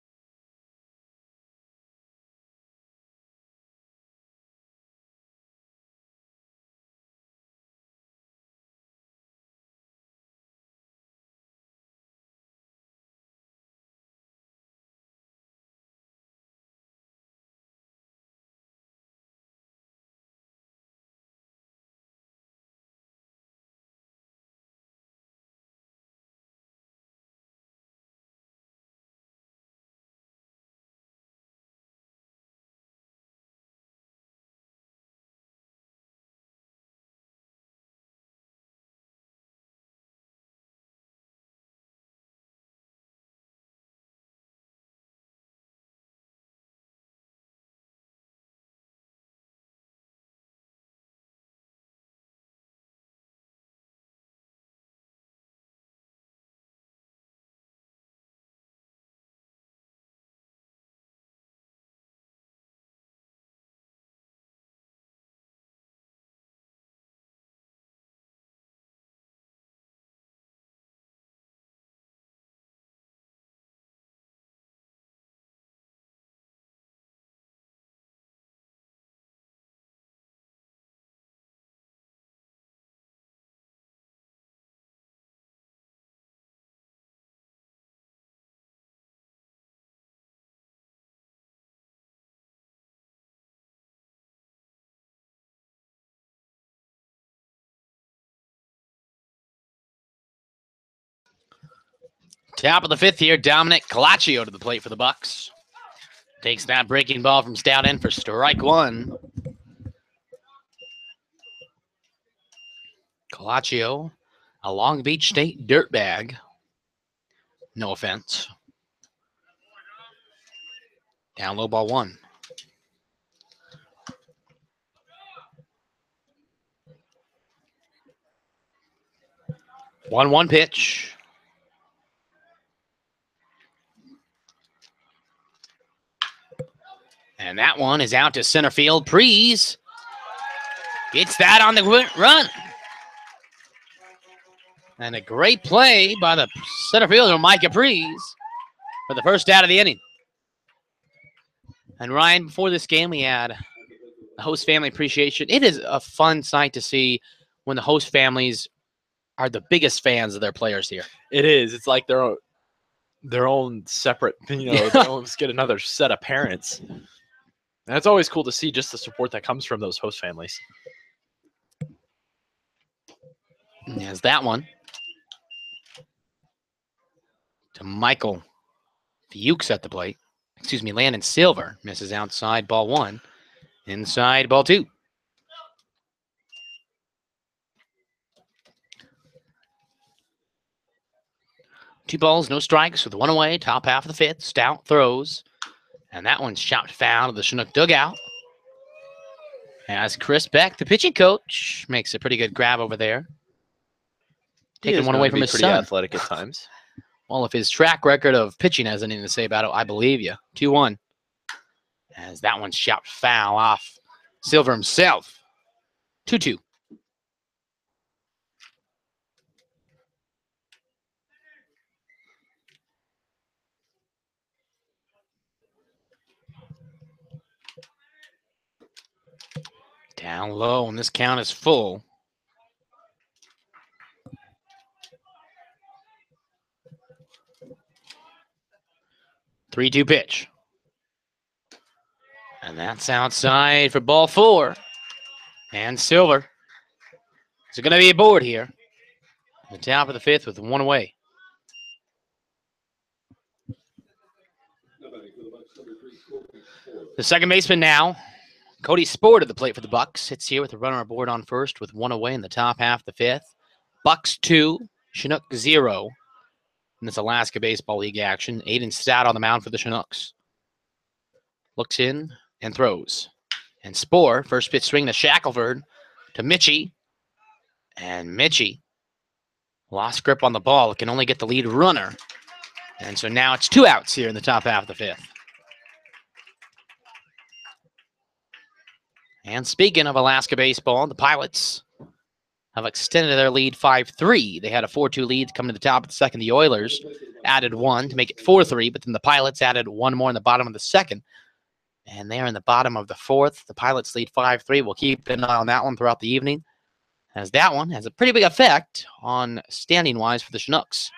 Top of the 5th here, Dominic Calaccio to the plate for the Bucs. Takes that breaking ball from Stout in for strike 1. Calaccio, a Long Beach State dirtbag. No offense. Down low, ball 1. One pitch. And that one is out to center field. Prees gets that on the run. And a great play by the center fielder, Mike Caprice, for the first out of the inning. And Ryan, before this game, we had the host family appreciation. It is a fun sight to see when the host families are the biggest fans of their players here. It is. It's like their own separate, Yeah. they almost get another set of parents. And it's always cool to see just the support that comes from those host families. And there's that one to Michael Fuchs at the plate. Excuse me, Landon Silver misses outside, ball 1. Inside, ball 2. Two balls, no strikes with 1 away, top half of the 5th. Stout throws, and that one's chopped foul to the Chinook dugout. As Chris Beck, the pitching coach, makes a pretty good grab over there. Taking one away from his son. Athletic at times. Well, if his track record of pitching has anything to say about it, I believe you. 2-1. As that one's chopped foul off Silver himself. 2-2. Down low, and this count is full. 3-2 pitch. And that's outside for ball 4. And Silver is going to be aboard here. The top of the 5th with 1 away. The second baseman now, Cody Sport at the plate for the Bucs. Sits here with a runner aboard on first with 1 away in the top half of the 5th. Bucs 2, Chinook 0. In this Alaska Baseball League action. Aiden Stout on the mound for the Chinooks. Looks in and throws. And Spore, first pitch swing to Shackelford, to Mitchie. And Mitchie lost grip on the ball. Can only get the lead runner. And so now it's 2 outs here in the top half of the 5th. And speaking of Alaska Baseball, the Pilots have extended their lead 5-3. They had a 4-2 lead coming to the top of the 2nd. The Oilers added 1 to make it 4-3, but then the Pilots added 1 more in the bottom of the 2nd. And they're in the bottom of the 4th. The Pilots lead 5-3. We'll keep an eye on that one throughout the evening, as that one has a pretty big effect on standing-wise for the Chinooks.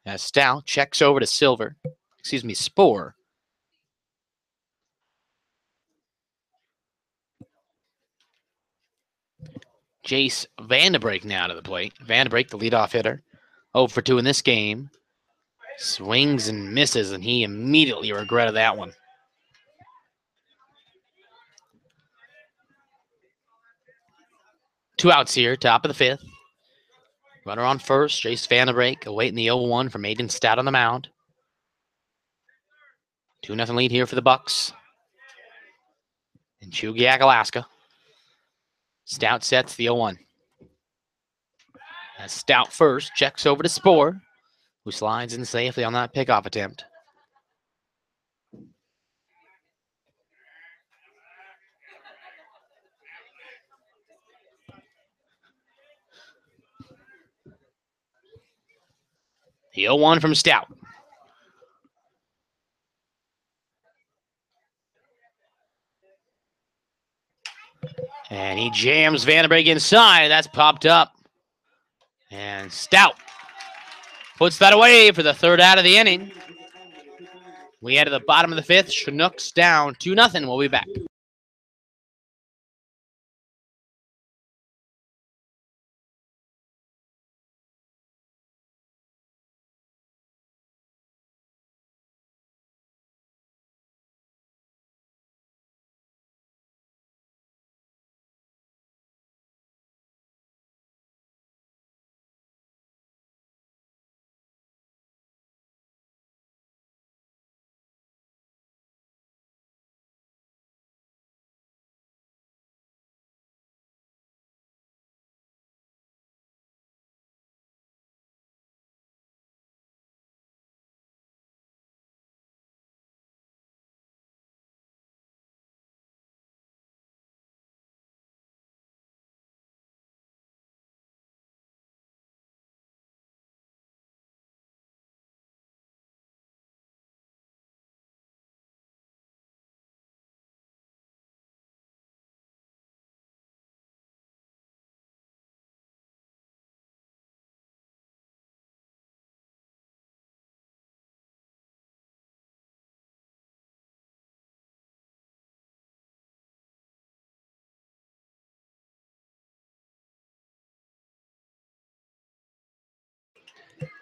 As Stout checks over to Spore. Jace Vandenbrink now to the plate. Vandenbrink, the leadoff hitter, 0 for 2 in this game. Swings and misses, and he immediately regretted that one. Two outs here, top of the 5th. Runner on first, Jace Vandenbrink awaiting the 0-1 from Aiden Stout on the mound. 2-0 lead here for the Bucs in Chugiak, Alaska. Stout sets the 0-1. As Stout first checks over to Spore, who slides in safely on that pickoff attempt. The 0-1 from Stout. And he jams Vandenbrink inside. That's popped up. And Stout puts that away for the 3rd out of the inning. We head to the bottom of the 5th. Chinooks down 2-0. We'll be back.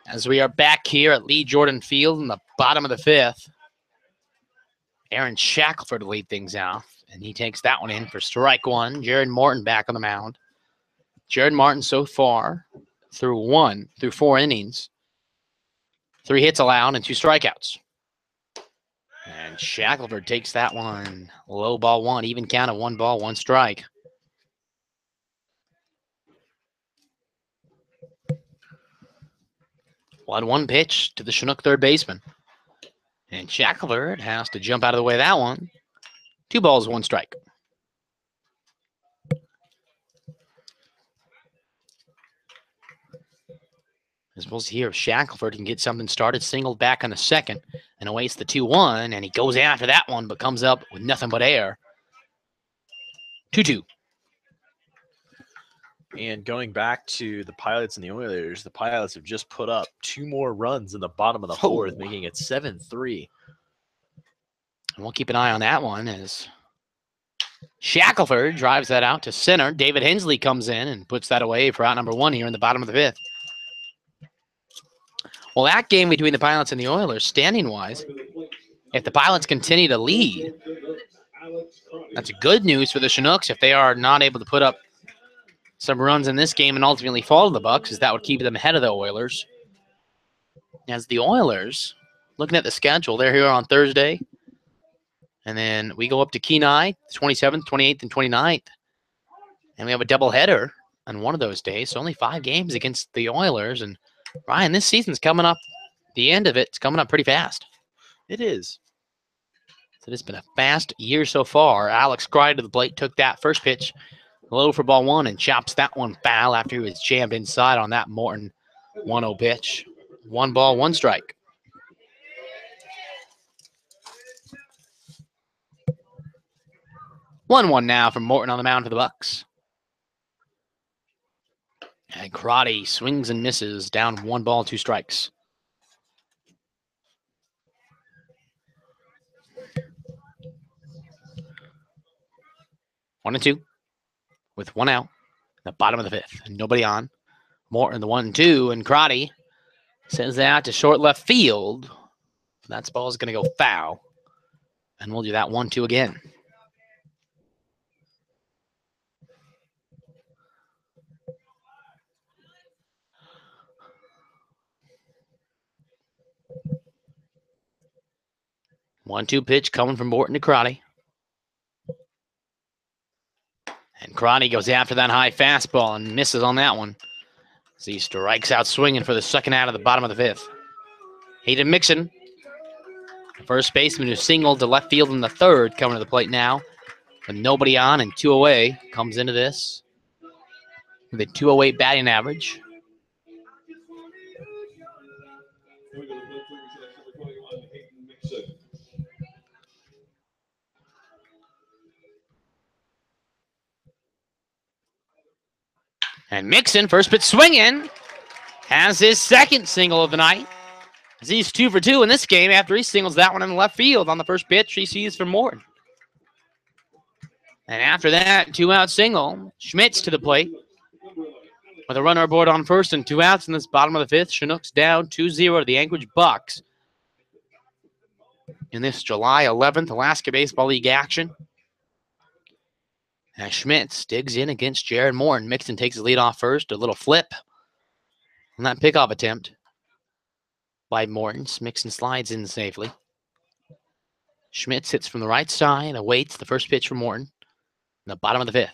As we are back here at Lee Jordan Field in the bottom of the fifth, Aaron Shackelford to lead things off, and he takes that one in for strike one. Jared Morton back on the mound. Jared Martin so far through 4 innings, 3 hits allowed and 2 strikeouts. And Shackelford takes that one. Low ball 1, even count of 1 ball, 1 strike. One pitch to the Chinook third baseman. And Shackelford has to jump out of the way of that one. 2 balls, 1 strike. As we'll see here if Shackelford can get something started, singled back on the second and awaits the 2-1, and he goes after that one but comes up with nothing but air. 2-2. And going back to the Pilots and the Oilers, the Pilots have just put up 2 more runs in the bottom of the fourth, making it 7-3. And we'll keep an eye on that one as Shackelford drives that out to center. David Hensley comes in and puts that away for out number 1 here in the bottom of the fifth. Well, that game between the Pilots and the Oilers, standing-wise, if the Pilots continue to lead, that's good news for the Chinooks. If they are not able to put up some runs in this game and ultimately fall to the Bucs, as that would keep them ahead of the Oilers. As the Oilers, looking at the schedule, they're here on Thursday. And then we go up to Kenai, 27th, 28th, and 29th. And we have a doubleheader on one of those days. So only 5 games against the Oilers. And Ryan, this season's coming up. The end of it's coming up pretty fast. It is. So it's been a fast year so far. Alex cried to the plate, took that first pitch low for ball 1 and chops that one foul after he was jammed inside on that Morton 1-0 pitch. 1 ball, 1 strike. One now from Morton on the mound for the Bucs. And Karate swings and misses, down 1 ball, 2 strikes. One and 2 with 1 out. The bottom of the fifth. And nobody on. Morton the 1-2, and Karate sends that to short left field. That ball is going to go foul. And we'll do that 1-2 again. One-two pitch coming from Morton to Karate. And Karate goes after that high fastball and misses on that one. As he strikes out swinging for the second out of the bottom of the fifth. Hayden Mixon, the first baseman who singled to left field in the third, coming to the plate now. With nobody on and 2 away, comes into this with a 208 batting average. And Mixon, first pitch swinging, has his second single of the night. As he's 2 for 2 in this game after he singles that one in the left field on the first pitch he sees from Morton. And after that, 2-out single, Schmitz to the plate with a runner aboard on first and 2 outs in this bottom of the fifth. Chinooks down 2-0 to the Anchorage Bucs in this July 11th Alaska Baseball League action. As Schmitz digs in against Jared Morton. Mixon takes his lead off first. A little flip on that pickoff attempt by Morton. Mixon slides in safely. Schmitz hits from the right side, awaits the first pitch from Morton in the bottom of the fifth.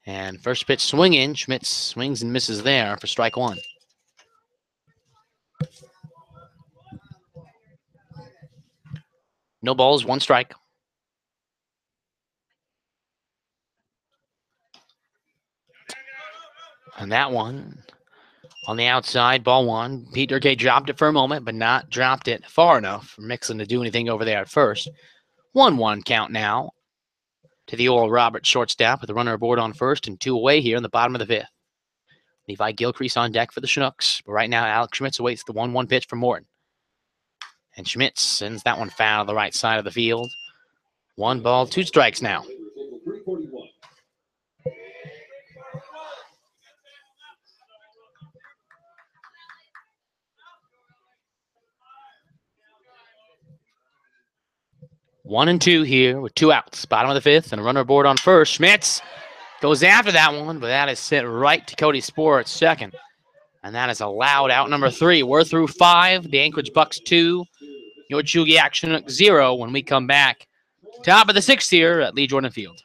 And first pitch swinging. Schmitz swings and misses there for strike 1. No balls, 1 strike. And that one on the outside, ball 1. Pete Durkee dropped it for a moment, but not dropped it far enough for Mixon to do anything over there at first. 1-1 count now to the Oral Roberts shortstop with a runner aboard on first and 2 away here in the bottom of the fifth. Levi Gilcrease on deck for the Chinooks, but right now Alex Schmitz awaits the 1-1 pitch from Morton. And Schmitz sends that one foul to the right side of the field. 1 ball, 2 strikes now. 1-2 here with 2 outs. Bottom of the 5th and a runner aboard on first. Schmitz goes after that one, but that is sent right to Cody Sporer at second. And that is allowed out number 3. We're through 5. The Anchorage Bucs 2. Your Chugiak Chinooks 0 when we come back. Top of the 6th here at Lee Jordan Field.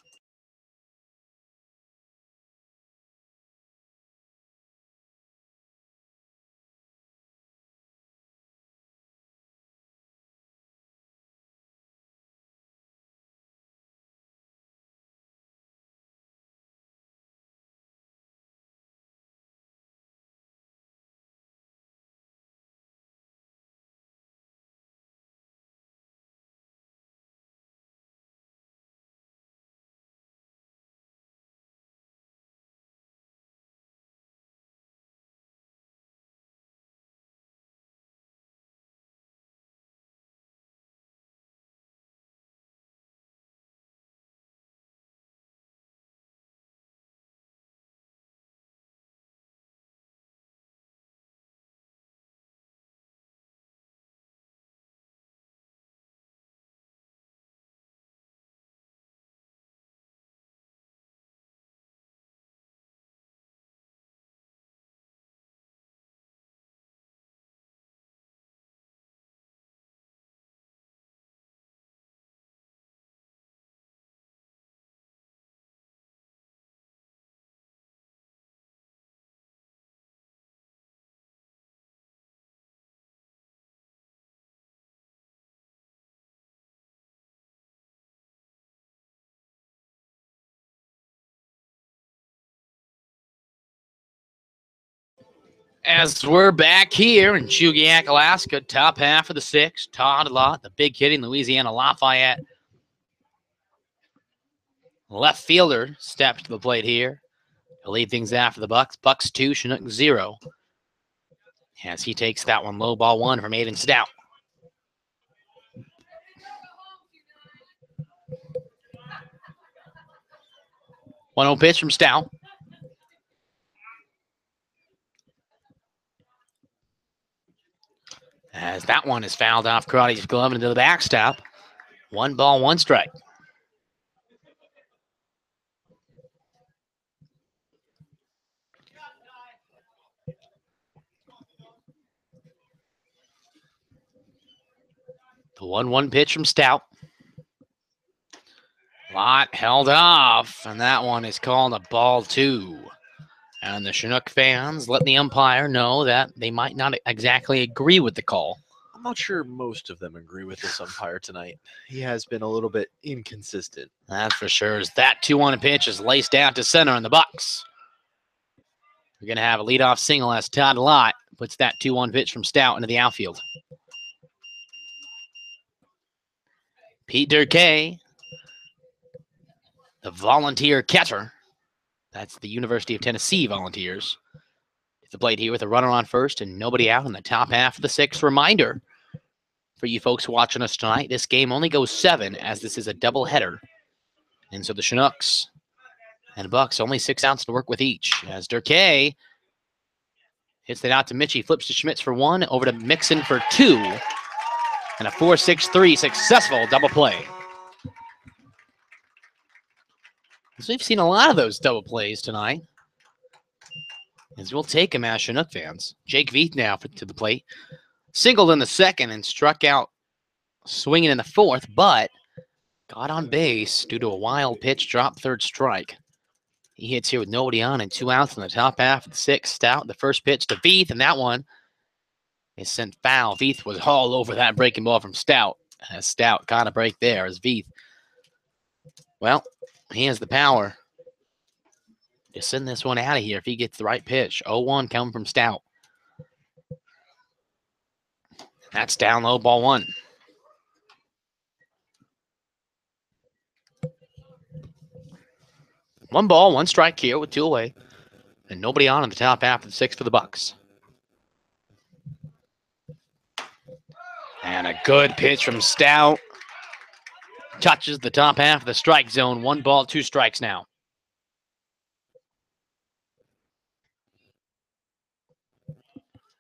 As we're back here in Chugiak, Alaska, top half of the 6th, Todd Lott, the big kid in Louisiana Lafayette. Left fielder steps to the plate here. He'll lead things after the Bucs. Bucs 2, Chinook 0. As he takes that one, low ball 1 from Aiden Stout. One-0 pitch from Stout. As that one is fouled off Karate's glove into the backstop. 1 ball, 1 strike. The 1-1 pitch from Stout. Lott held off, and that one is called a ball 2. And the Chinook fans letting the umpire know that they might not exactly agree with the call. I'm not sure most of them agree with this umpire tonight. He has been a little bit inconsistent. That's for sure. As that 2-1 pitch is laced out to center in the Bucs. We're going to have a leadoff single as Todd Lott puts that 2-1 pitch from Stout into the outfield. Pete Durkay, the volunteer catcher. That's the University of Tennessee Volunteers. At the plate here with a runner on first and nobody out in the top half of the 6th. Reminder for you folks watching us tonight, this game only goes 7 as this is a doubleheader. And so the Chinooks and Bucs only 6 outs to work with each. As Durkay hits it out to Mitchie, flips to Schmitz for 1, over to Mixon for 2, and a 4-6-3 successful double play. So we've seen a lot of those double plays tonight. As we'll take them as Chinook fans. Jake Veith now to the plate. Singled in the 2nd and struck out swinging in the 4th, but got on base due to a wild pitch, drop 3rd strike. He hits here with nobody on and 2 outs in the top half of the 6th. Stout, the first pitch to Veith, and that one is sent foul. Veith was all over that breaking ball from Stout. As Stout got a break there as Veith. Well, he has the power to send this one out of here if he gets the right pitch. 0-1 coming from Stout. That's down low, ball 1. One ball, 1 strike here with 2 away. And nobody on in the top half of the 6th for the Bucs. And a good pitch from Stout. Touches the top half of the strike zone. 1 ball, 2 strikes now.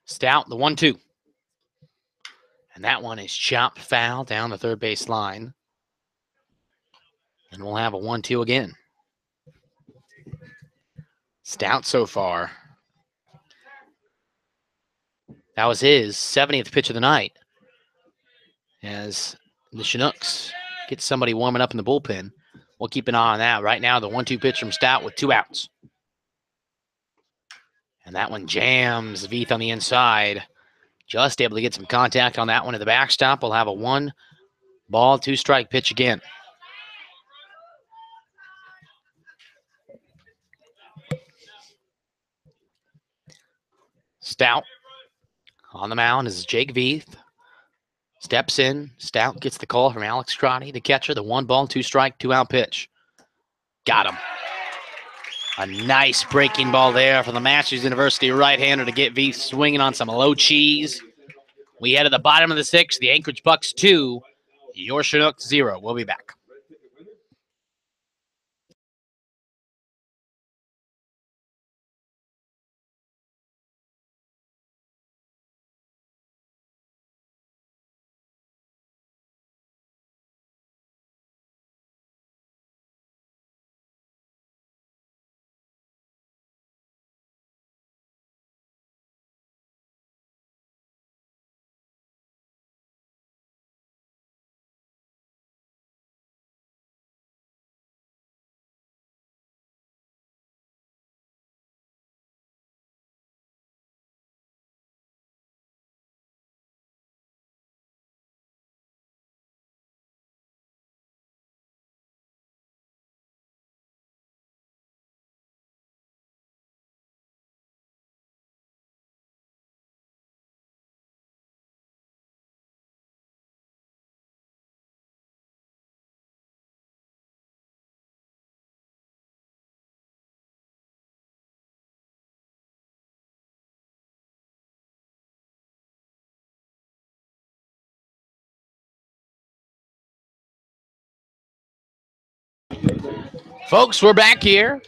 Stout, the 1-2. And that one is chopped foul down the 3rd base line. And we'll have a 1-2 again. Stout so far. That was his 70th pitch of the night. As the Chinooks get somebody warming up in the bullpen. We'll keep an eye on that. Right now, the 1-2 pitch from Stout with 2 outs. And that one jams Veith on the inside. Just able to get some contact on that one at the backstop. We'll have a 1-ball, 2-strike pitch again. Stout on the mound is Jake Veith. Steps in. Stout gets the call from Alex Crotty, the catcher. The 1-ball, 2-strike, 2-out pitch. Got him. A nice breaking ball there for the Masters University right-hander to get Veith swinging on some low cheese. We head to the bottom of the 6th. The Anchorage Bucs 2, your Chinooks 0. We'll be back. Folks, we're back here.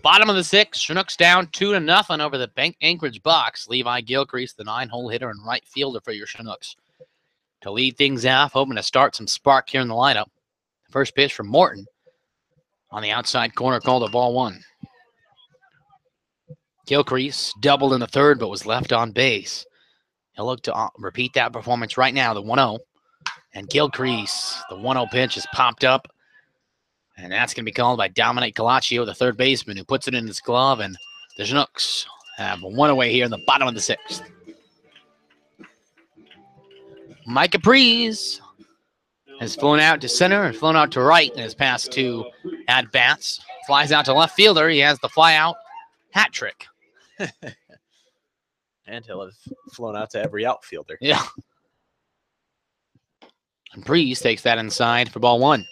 Bottom of the 6th. Chinooks down 2-0 over the Anchorage Bucs. Levi Gilcrease, the 9-hole hitter and right fielder for your Chinooks. To lead things off, hoping to start some spark here in the lineup. First pitch from Morton on the outside corner, called a ball 1. Gilcrease doubled in the 3rd, but was left on base. He'll look to repeat that performance right now, the 1-0. And Gilcrease, the 1-0 pitch is popped up. And that's going to be called by Dominic Calaccio, the 3rd baseman, who puts it in his glove. And the Chinooks have 1 away here in the bottom of the 6th. Mike Capriz has flown out to center and flown out to right in his past 2 at-bats. Flies out to left fielder. He has the fly-out hat trick. And he'll have flown out to every outfielder. Yeah. And Preece takes that inside for ball 1.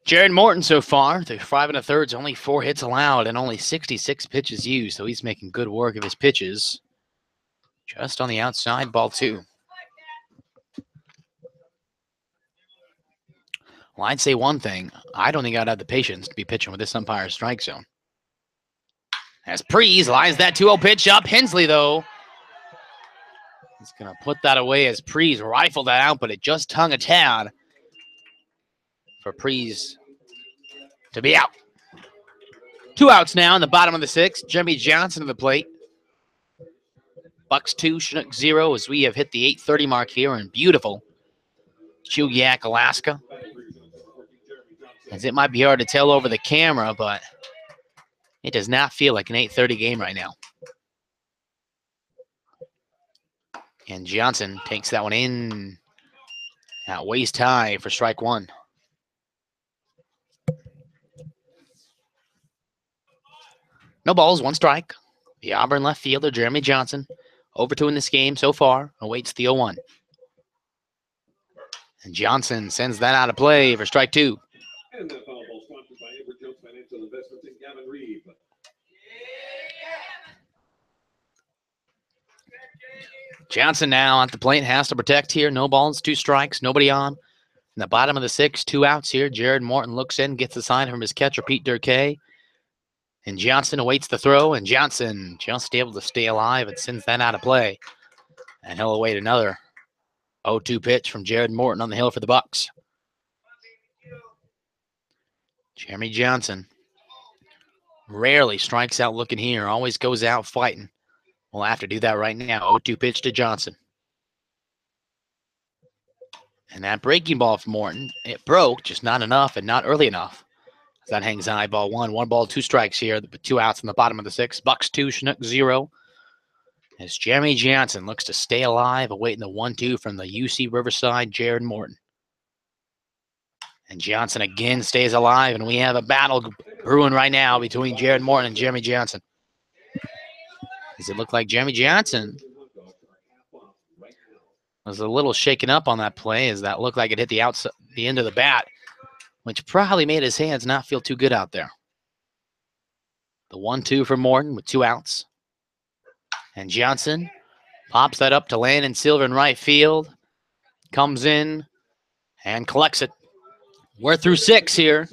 Jared Morton so far, through 5 1/3, only 4 hits allowed and only 66 pitches used, so he's making good work of his pitches. Just on the outside, ball 2. Well, I'd say one thing. I don't think I'd have the patience to be pitching with this umpire's strike zone. As Preece lines that 2-0 pitch up. Hensley, though, he's going to put that away as Preece rifled that out, but it just hung a tad for Preece to be out. 2 outs now in the bottom of the 6th. Jimmy Johnson to the plate. Bucs 2, Chinooks 0, as we have hit the 8:30 mark here in beautiful Chugiak, Alaska. As it might be hard to tell over the camera, but it does not feel like an 8:30 game right now. And Johnson takes that one in at waist high for strike 1. No balls, 1 strike. The Auburn left fielder, Jeremy Johnson, over 2 in this game so far, awaits the 0-1. And Johnson sends that out of play for strike 2. And that foul ball sponsored by Edward Jones Financial Investments and Gavin Reeve. Johnson now at the plate, has to protect here. No balls, 2 strikes, nobody on. In the bottom of the 6th, 2 outs here. Jared Morton looks in, gets the sign from his catcher, Pete Durkay. And Johnson awaits the throw, and Johnson just able to stay alive and sends that out of play. And he'll await another 0-2 pitch from Jared Morton on the hill for the Bucs. Jeremy Johnson rarely strikes out looking here, always goes out fighting. We'll have to do that right now. 0-2 pitch to Johnson. And that breaking ball from Morton, it broke, just not enough and not early enough. That hangs high, ball one. 1 ball, 2 strikes here, with 2 outs in the bottom of the 6th. Bucs 2, Chinooks 0. As Jeremy Johnson looks to stay alive, awaiting the 1-2 from the UC Riverside, Jared Morton. And Johnson again stays alive, and we have a battle brewing right now between Jared Morton and Jeremy Johnson. Does it look like Jeremy Johnson was a little shaken up on that play, as that looked like it hit the outside, the end of the bat, which probably made his hands not feel too good out there. The 1-2 for Morton with 2 outs. And Johnson pops that up to Landon Silver in right field. Comes in and collects it. We're through 6 here.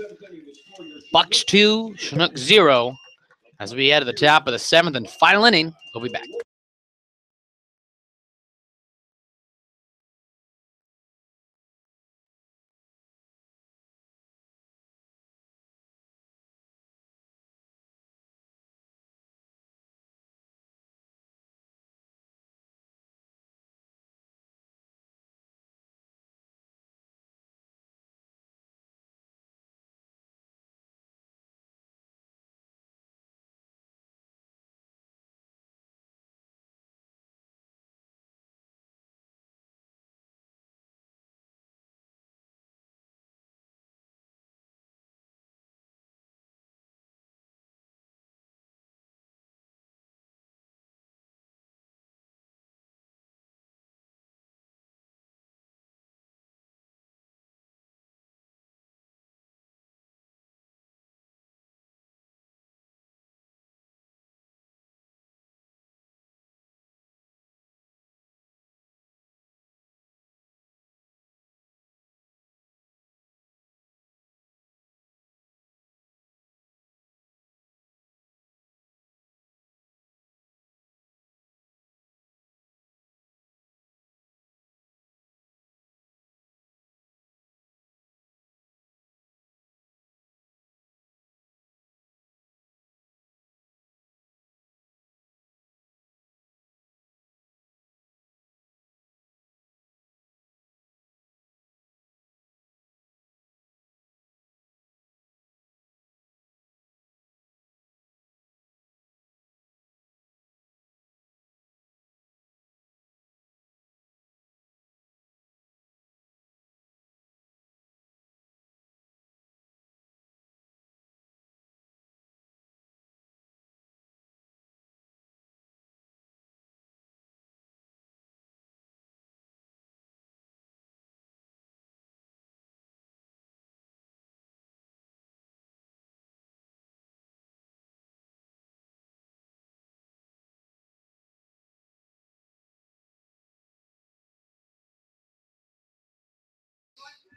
Bucs 2, Chinooks 0. As we head to the top of the 7th and final inning, we'll be back.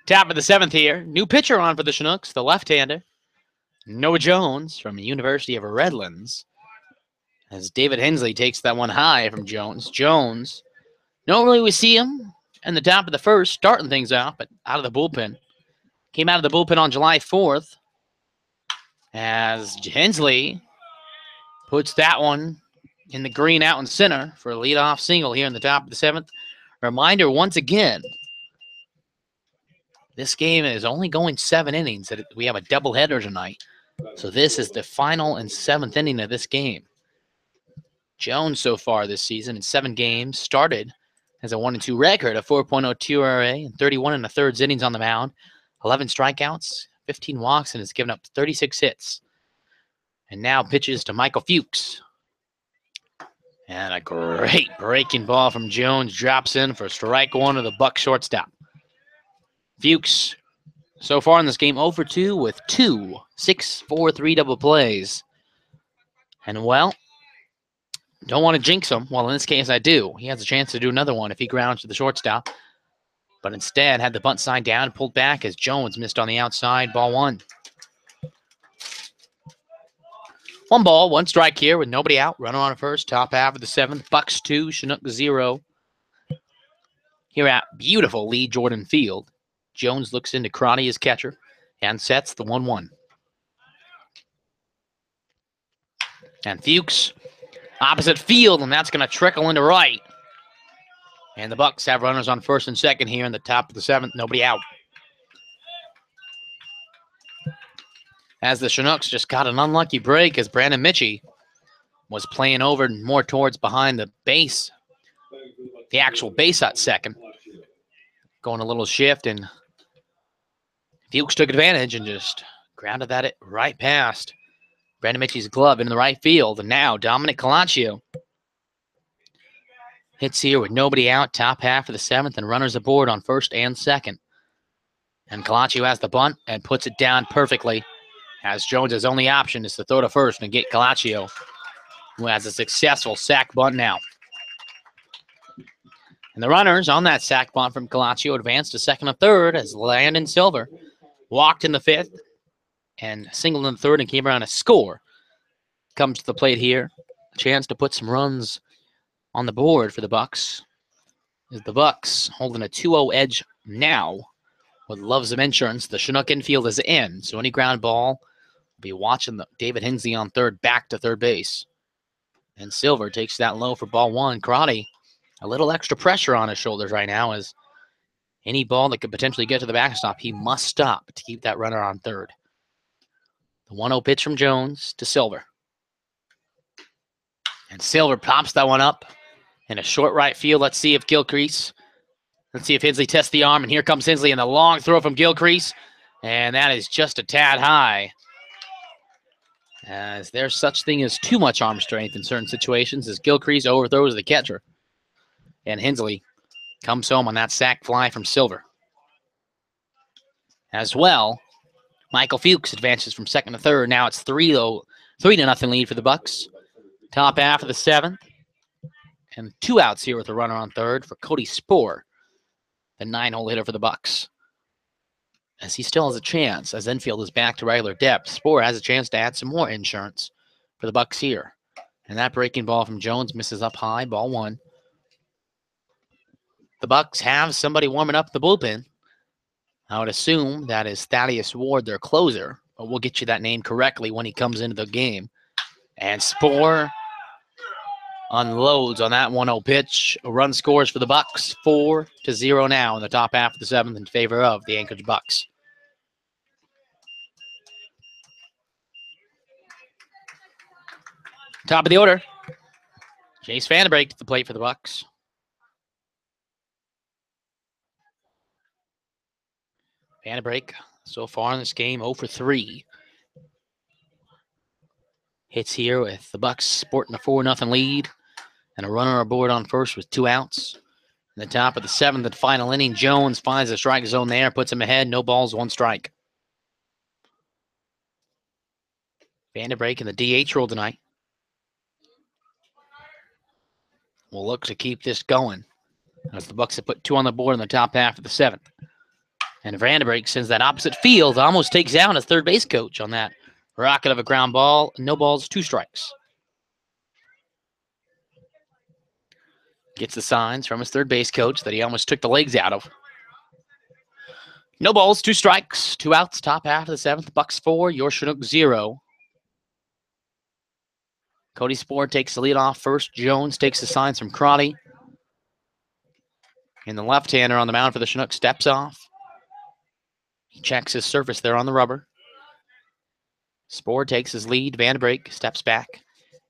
Top of the 7th here. New pitcher on for the Chinooks, the left-hander, Noah Jones from the University of Redlands. As David Hensley takes that one high from Jones. Jones, normally we see him in the top of the 1st, starting things out, but out of the bullpen. Came out of the bullpen on July 4th. As Hensley puts that one in the green out in center for a leadoff single here in the top of the 7th. Reminder once again, this game is only going 7 innings. We have a doubleheader tonight. So this is the final and 7th inning of this game. Jones so far this season in 7 games started as a 1-2 record, a 4.02 ERA, and 31 1/3 innings on the mound, 11 strikeouts, 15 walks, and has given up 36 hits. And now pitches to Michael Fuchs. And a great breaking ball from Jones drops in for strike 1 of the Bucs shortstop. Fuchs, so far in this game, 0 for 2 with 2 6-4-3 double plays. And, well, don't want to jinx him. Well, in this case, I do. He has a chance to do another one if he grounds to the shortstop. But instead, had the bunt side down and pulled back as Jones missed on the outside. Ball 1. 1 ball, 1 strike here with nobody out. Runner on first, top half of the 7th. Bucs 2, Chinooks 0. Here at beautiful Lee Jordan Field. Jones looks into Crotty as catcher and sets the 1-1. And Fuchs, opposite field, and that's going to trickle into right. And the Bucs have runners on first and second here in the top of the 7th. Nobody out. As the Chinooks just got an unlucky break as Brandon Mitchie was playing over more towards behind the base, the actual base at second. Going a little shift, and Fuchs took advantage and just grounded that right past Brandon Mitchie's glove into the right field. And now Dominic Calaccio hits here with nobody out, top half of the 7th, and runners aboard on first and second. And Calaccio has the bunt and puts it down perfectly, as Jones' only option is to throw to first and get Calaccio, who has a successful sac bunt now. And the runners on that sac bunt from Calaccio advanced to second and third as Landon Silver walked in the 5th and singled in the 3rd and came around a score. Comes to the plate here. A chance to put some runs on the board for the Bucs. As the Bucs holding a 2-0 edge now with Loves of Insurance. The Chinook infield is in, so any ground ball will be watching David Hensley on third back to third base. And Silver takes that low for ball 1. Karate, a little extra pressure on his shoulders right now as any ball that could potentially get to the backstop, he must stop to keep that runner on third. The 1-0 pitch from Jones to Silver. And Silver pops that one up in a short right field. Let's see if Hensley tests the arm. And here comes Hensley in the long throw from Gilcrease. And that is just a tad high, as there's such thing as too much arm strength in certain situations, as Gilcrease overthrows the catcher. And Hensley comes home on that sac fly from Silver. As well, Michael Fuchs advances from second to third. Now it's 3-0 lead for the Bucs. Top half of the 7th. And 2 outs here with a runner on third for Cody Spoor, the 9-hole hitter for the Bucs. As he still has a chance, as infield is back to regular depth, Spoor has a chance to add some more insurance for the Bucs here. And that breaking ball from Jones misses up high, ball 1. The Bucs have somebody warming up the bullpen. I would assume that is Thaddeus Ward, their closer, but we'll get you that name correctly when he comes into the game. And Spoor unloads on that 1-0 pitch. A run scores for the Bucs, 4-0 now in the top half of the 7th in favor of the Anchorage Bucs. Top of the order, Jace Vandenbrink to the plate for the Bucs. Vandenbrink so far in this game 0 for 3. Hits here with the Bucs sporting a 4-0 lead and a runner aboard on first with 2 outs. In the top of the 7th and final inning, Jones finds the strike zone there, puts him ahead, no balls, 1 strike. Vandenbrink in the DH role tonight. Will look to keep this going as the Bucs have put 2 on the board in the top half of the 7th. And Vandenbrink sends that opposite field, almost takes out his third base coach on that rocket of a ground ball. No balls, 2 strikes. Gets the signs from his third base coach that he almost took the legs out of. No balls, 2 strikes, 2 outs, top half of the 7th. Bucs 4, your Chinook 0. Cody Spoor takes the lead off first. Jones takes the signs from Crotty. And the left-hander on the mound for the Chinook steps off. He checks his surface there on the rubber. Spoor takes his lead. Vandenbrink steps back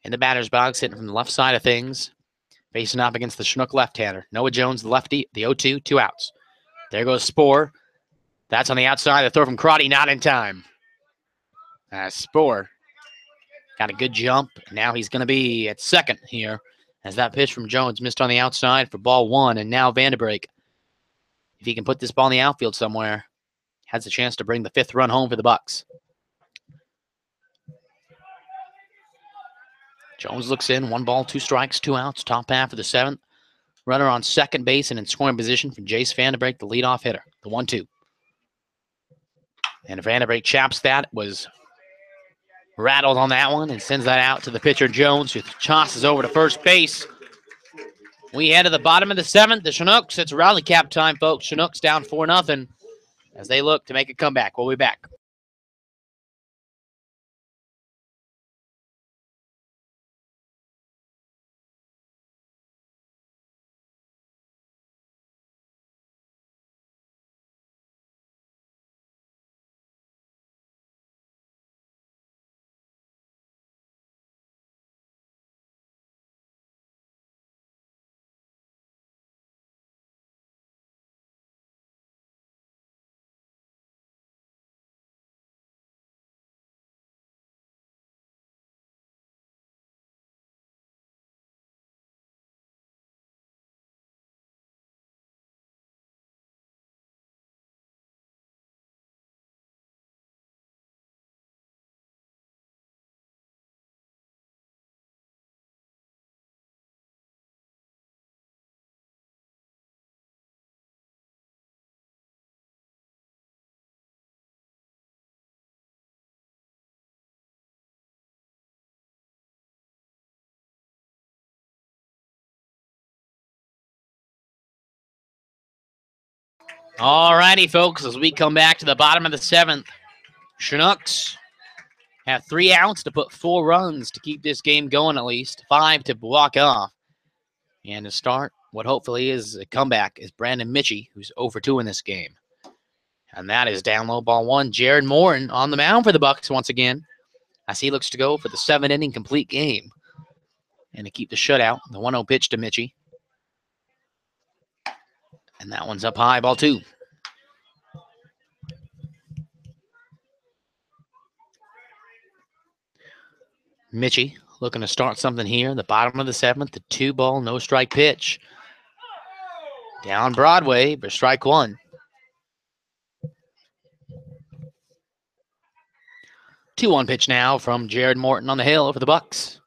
in the batter's box, hitting from the left side of things. Facing up against the Chinook left-hander. Noah Jones, the lefty, the 0-2, 2 outs. There goes Spoor. That's on the outside. The throw from Crotty, not in time. Spoor got a good jump. Now he's going to be at second here as that pitch from Jones missed on the outside for ball 1. And now Vandenbrink, if he can put this ball in the outfield somewhere, has a chance to bring the 5th run home for the Bucs. Jones looks in, 1 ball, 2 strikes, 2 outs, top half of the 7th. Runner on second base and in scoring position for Jace Vandenbrink, the leadoff hitter, the 1-2. And Vandenbrink chaps that, was rattled on that one and sends that out to the pitcher Jones, who tosses over to first base. We head to the bottom of the 7th. The Chinooks, it's rally cap time, folks. Chinooks down 4-0 as they look to make a comeback. We'll be back. All righty, folks, as we come back to the bottom of the 7th, Chinooks have 3 outs to put 4 runs to keep this game going at least, 5 to walk off. And to start what hopefully is a comeback is Brandon Mitchie, who's 0 for 2 in this game. And that is down low, ball 1. Jared Morton on the mound for the Bucs once again, as he looks to go for the 7-inning complete game. And to keep the shutout, the 1-0 pitch to Mitchie. And that one's up high, ball 2. Mitchie looking to start something here. The bottom of the 7th, the 2-ball, no strike pitch. Down Broadway for strike 1. 2-1 pitch now from Jared Morton on the hill for the Bucs.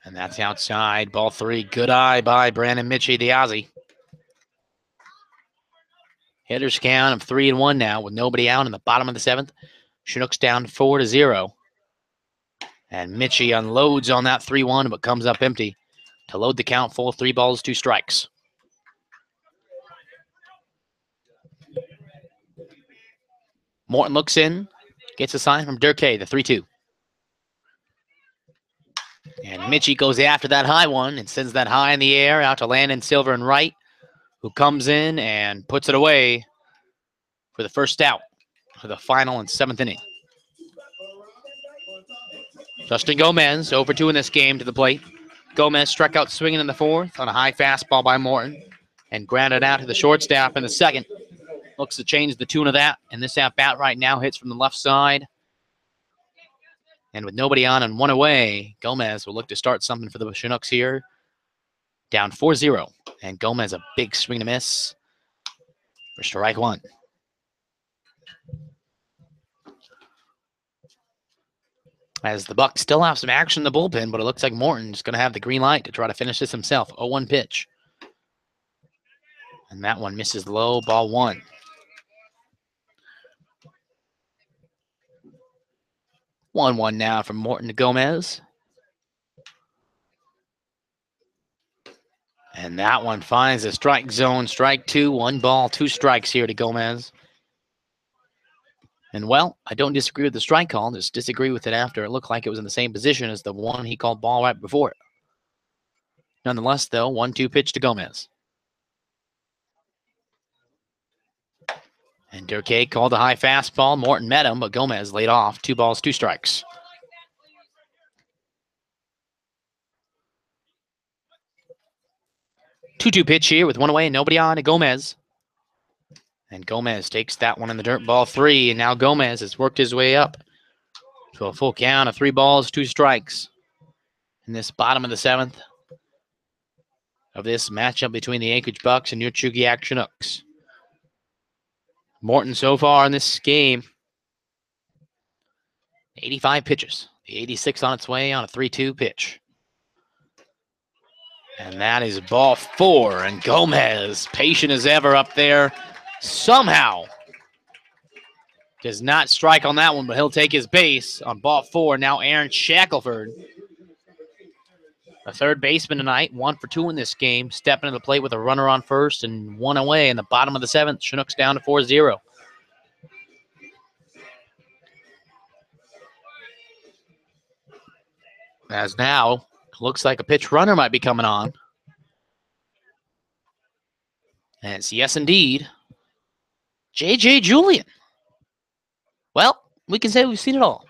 And that's outside, ball 3. Good eye by Brandon Mitchie, the Aussie. Hitters count of 3-1 now with nobody out in the bottom of the 7th. Chinooks down 4-0. And Mitchie unloads on that 3-1, but comes up empty to load the count full, 3 balls, 2 strikes. Morton looks in, gets a sign from Durkay, the 3-2. And Mitchie goes after that high one and sends that high in the air out to Landon Silver and right, who comes in and puts it away for the first out for the final and 7th inning. Justin Gomez, 0 for 2 in this game to the plate. Gomez struck out swinging in the 4th on a high fastball by Morton and grounded out to the shortstop in the 2nd. Looks to change the tune of that, and this at-bat right now hits from the left side. And with nobody on and 1 away, Gomez will look to start something for the Chinooks here. Down 4-0, and Gomez a big swing to miss for strike 1. As the Bucs still have some action in the bullpen, but it looks like Morton's going to have the green light to try to finish this himself. 0-1 pitch. And that one misses low, ball 1. One now from Morton to Gomez. And that one finds the strike zone. Strike 2, 1 ball, 2 strikes here to Gomez. And, well, I don't disagree with the strike call. Just disagree with it after it looked like it was in the same position as the one he called ball right before it. Nonetheless, though, 1-2 pitch to Gomez. And Durkay called a high fastball. Morton met him, but Gomez laid off. 2 balls, 2 strikes. Two-two pitch here with 1 away and nobody on to Gomez. And Gomez takes that one in the dirt, ball 3. And now Gomez has worked his way up to a full count of 3 balls, 2 strikes. In this bottom of the 7th of this matchup between the Anchorage Bucs and your Chugiak Chinooks. Morton so far in this game, 85 pitches. The 86 on its way on a 3-2 pitch. And that is ball 4. And Gomez, patient as ever up there, somehow does not strike on that one, but he'll take his base on ball 4. Now Aaron Shackelford, a third baseman tonight, 1 for 2 in this game, stepping to the plate with a runner on first and 1 away in the bottom of the 7th. Chinooks down to 4-0. As now, looks like a pitch runner might be coming on. And it's yes, indeed, J.J. Julian. Well, we can say we've seen it all.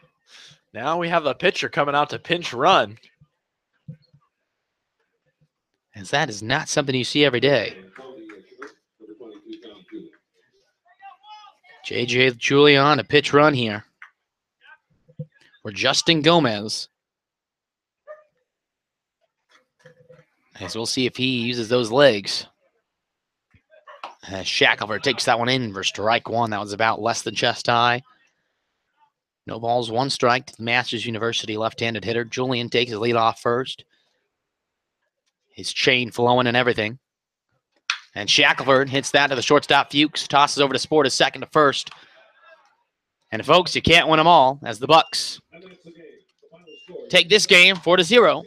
Now we have a pitcher coming out to pinch run. As that is not something you see every day. J.J. Julian, a pitch run here for Justin Gomez. As we'll see if he uses those legs. Shackelford takes that one in for strike 1. That was about less than chest high. No balls, 1 strike to the Masters University left-handed hitter. Julian takes his lead off first. His chain flowing and everything. And Shackelford hits that to the shortstop Fuchs. Tosses over to Sport, a second to first. And folks, you can't win them all as the Bucs take this game 4-0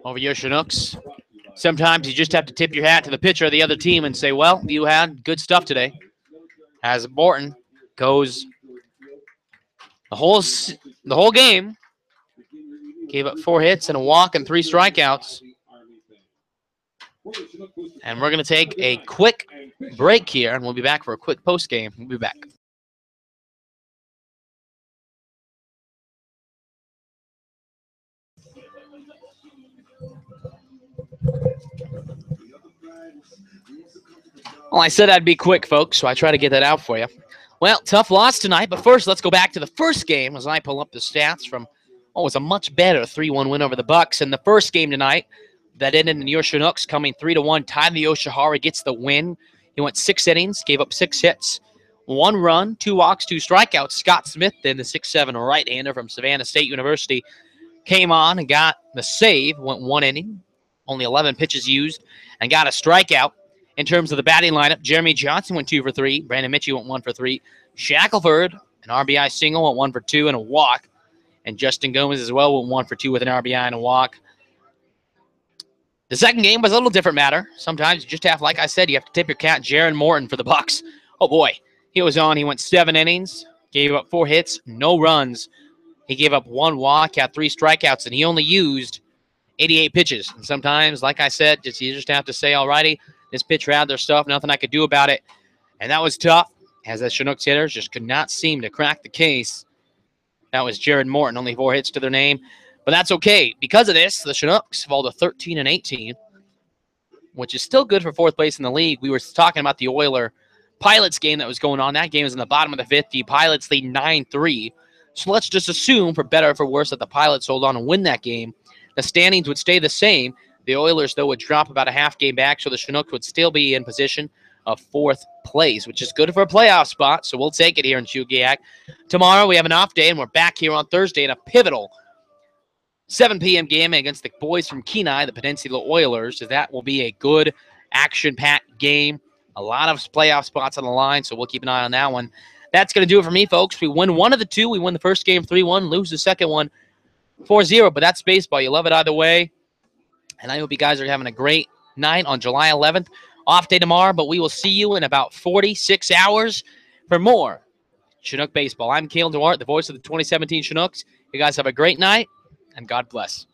over your Chinooks. Sometimes you just have to tip your hat to the pitcher of the other team and say, well, you had good stuff today. As Morton goes the whole game, gave up 4 hits and a walk and 3 strikeouts. And we're going to take a quick break here, and we'll be back for a quick post game. We'll be back. Well, I said I'd be quick, folks, so I try to get that out for you. Well, tough loss tonight, but first let's go back to the first game as I pull up the stats from, it was a much better 3-1 win over the Bucs. And the first game tonight that ended in your Chinooks coming 3-1, Tyler Yoshihara gets the win. He went 6 innings, gave up 6 hits, 1 run, 2 walks, 2 strikeouts. Scott Smith, then the 6'7" right-hander from Savannah State University, came on and got the save, went 1 inning, only 11 pitches used, and got a strikeout. In terms of the batting lineup, Jeremy Johnson went 2 for 3. Brandon Mitchell went 1 for 3. Shackelford, an RBI single, went 1 for 2 and a walk. And Justin Gomez as well went 1 for 2 with an RBI and a walk. The second game was a little different matter. Sometimes you just have, like I said, you have to tip your cat. Jaron Morton for the Bucs. Oh, boy. He was on. He went 7 innings, gave up 4 hits, no runs. He gave up 1 walk, had 3 strikeouts, and he only used 88 pitches. And sometimes, like I said, you just have to say, all righty, this pitcher had their stuff, nothing I could do about it. And that was tough, as the Chinooks hitters just could not seem to crack the case. That was Jared Morton, only 4 hits to their name. But that's okay. Because of this, the Chinooks fall to 13-18, which is still good for 4th place in the league. We were talking about the Oiler-Pilots game that was going on. That game is in the bottom of the 5th. The Pilots lead 9-3. So let's just assume, for better or for worse, that the Pilots hold on and win that game. The standings would stay the same. The Oilers, though, would drop about a half game back, so the Chinooks would still be in position of 4th place, which is good for a playoff spot, so we'll take it here in Chugiak. Tomorrow we have an off day, and we're back here on Thursday in a pivotal 7 p.m. game against the boys from Kenai, the Peninsula Oilers. So that will be a good action-packed game. A lot of playoff spots on the line, so we'll keep an eye on that one. That's going to do it for me, folks. We win one of the 2. We win the first game 3-1, lose the second one 4-0, but that's baseball. You love it either way. And I hope you guys are having a great night on July 11th. Off day tomorrow, but we will see you in about 46 hours for more Chinook baseball. I'm Cale Duarte, the voice of the 2017 Chinooks. You guys have a great night, and God bless.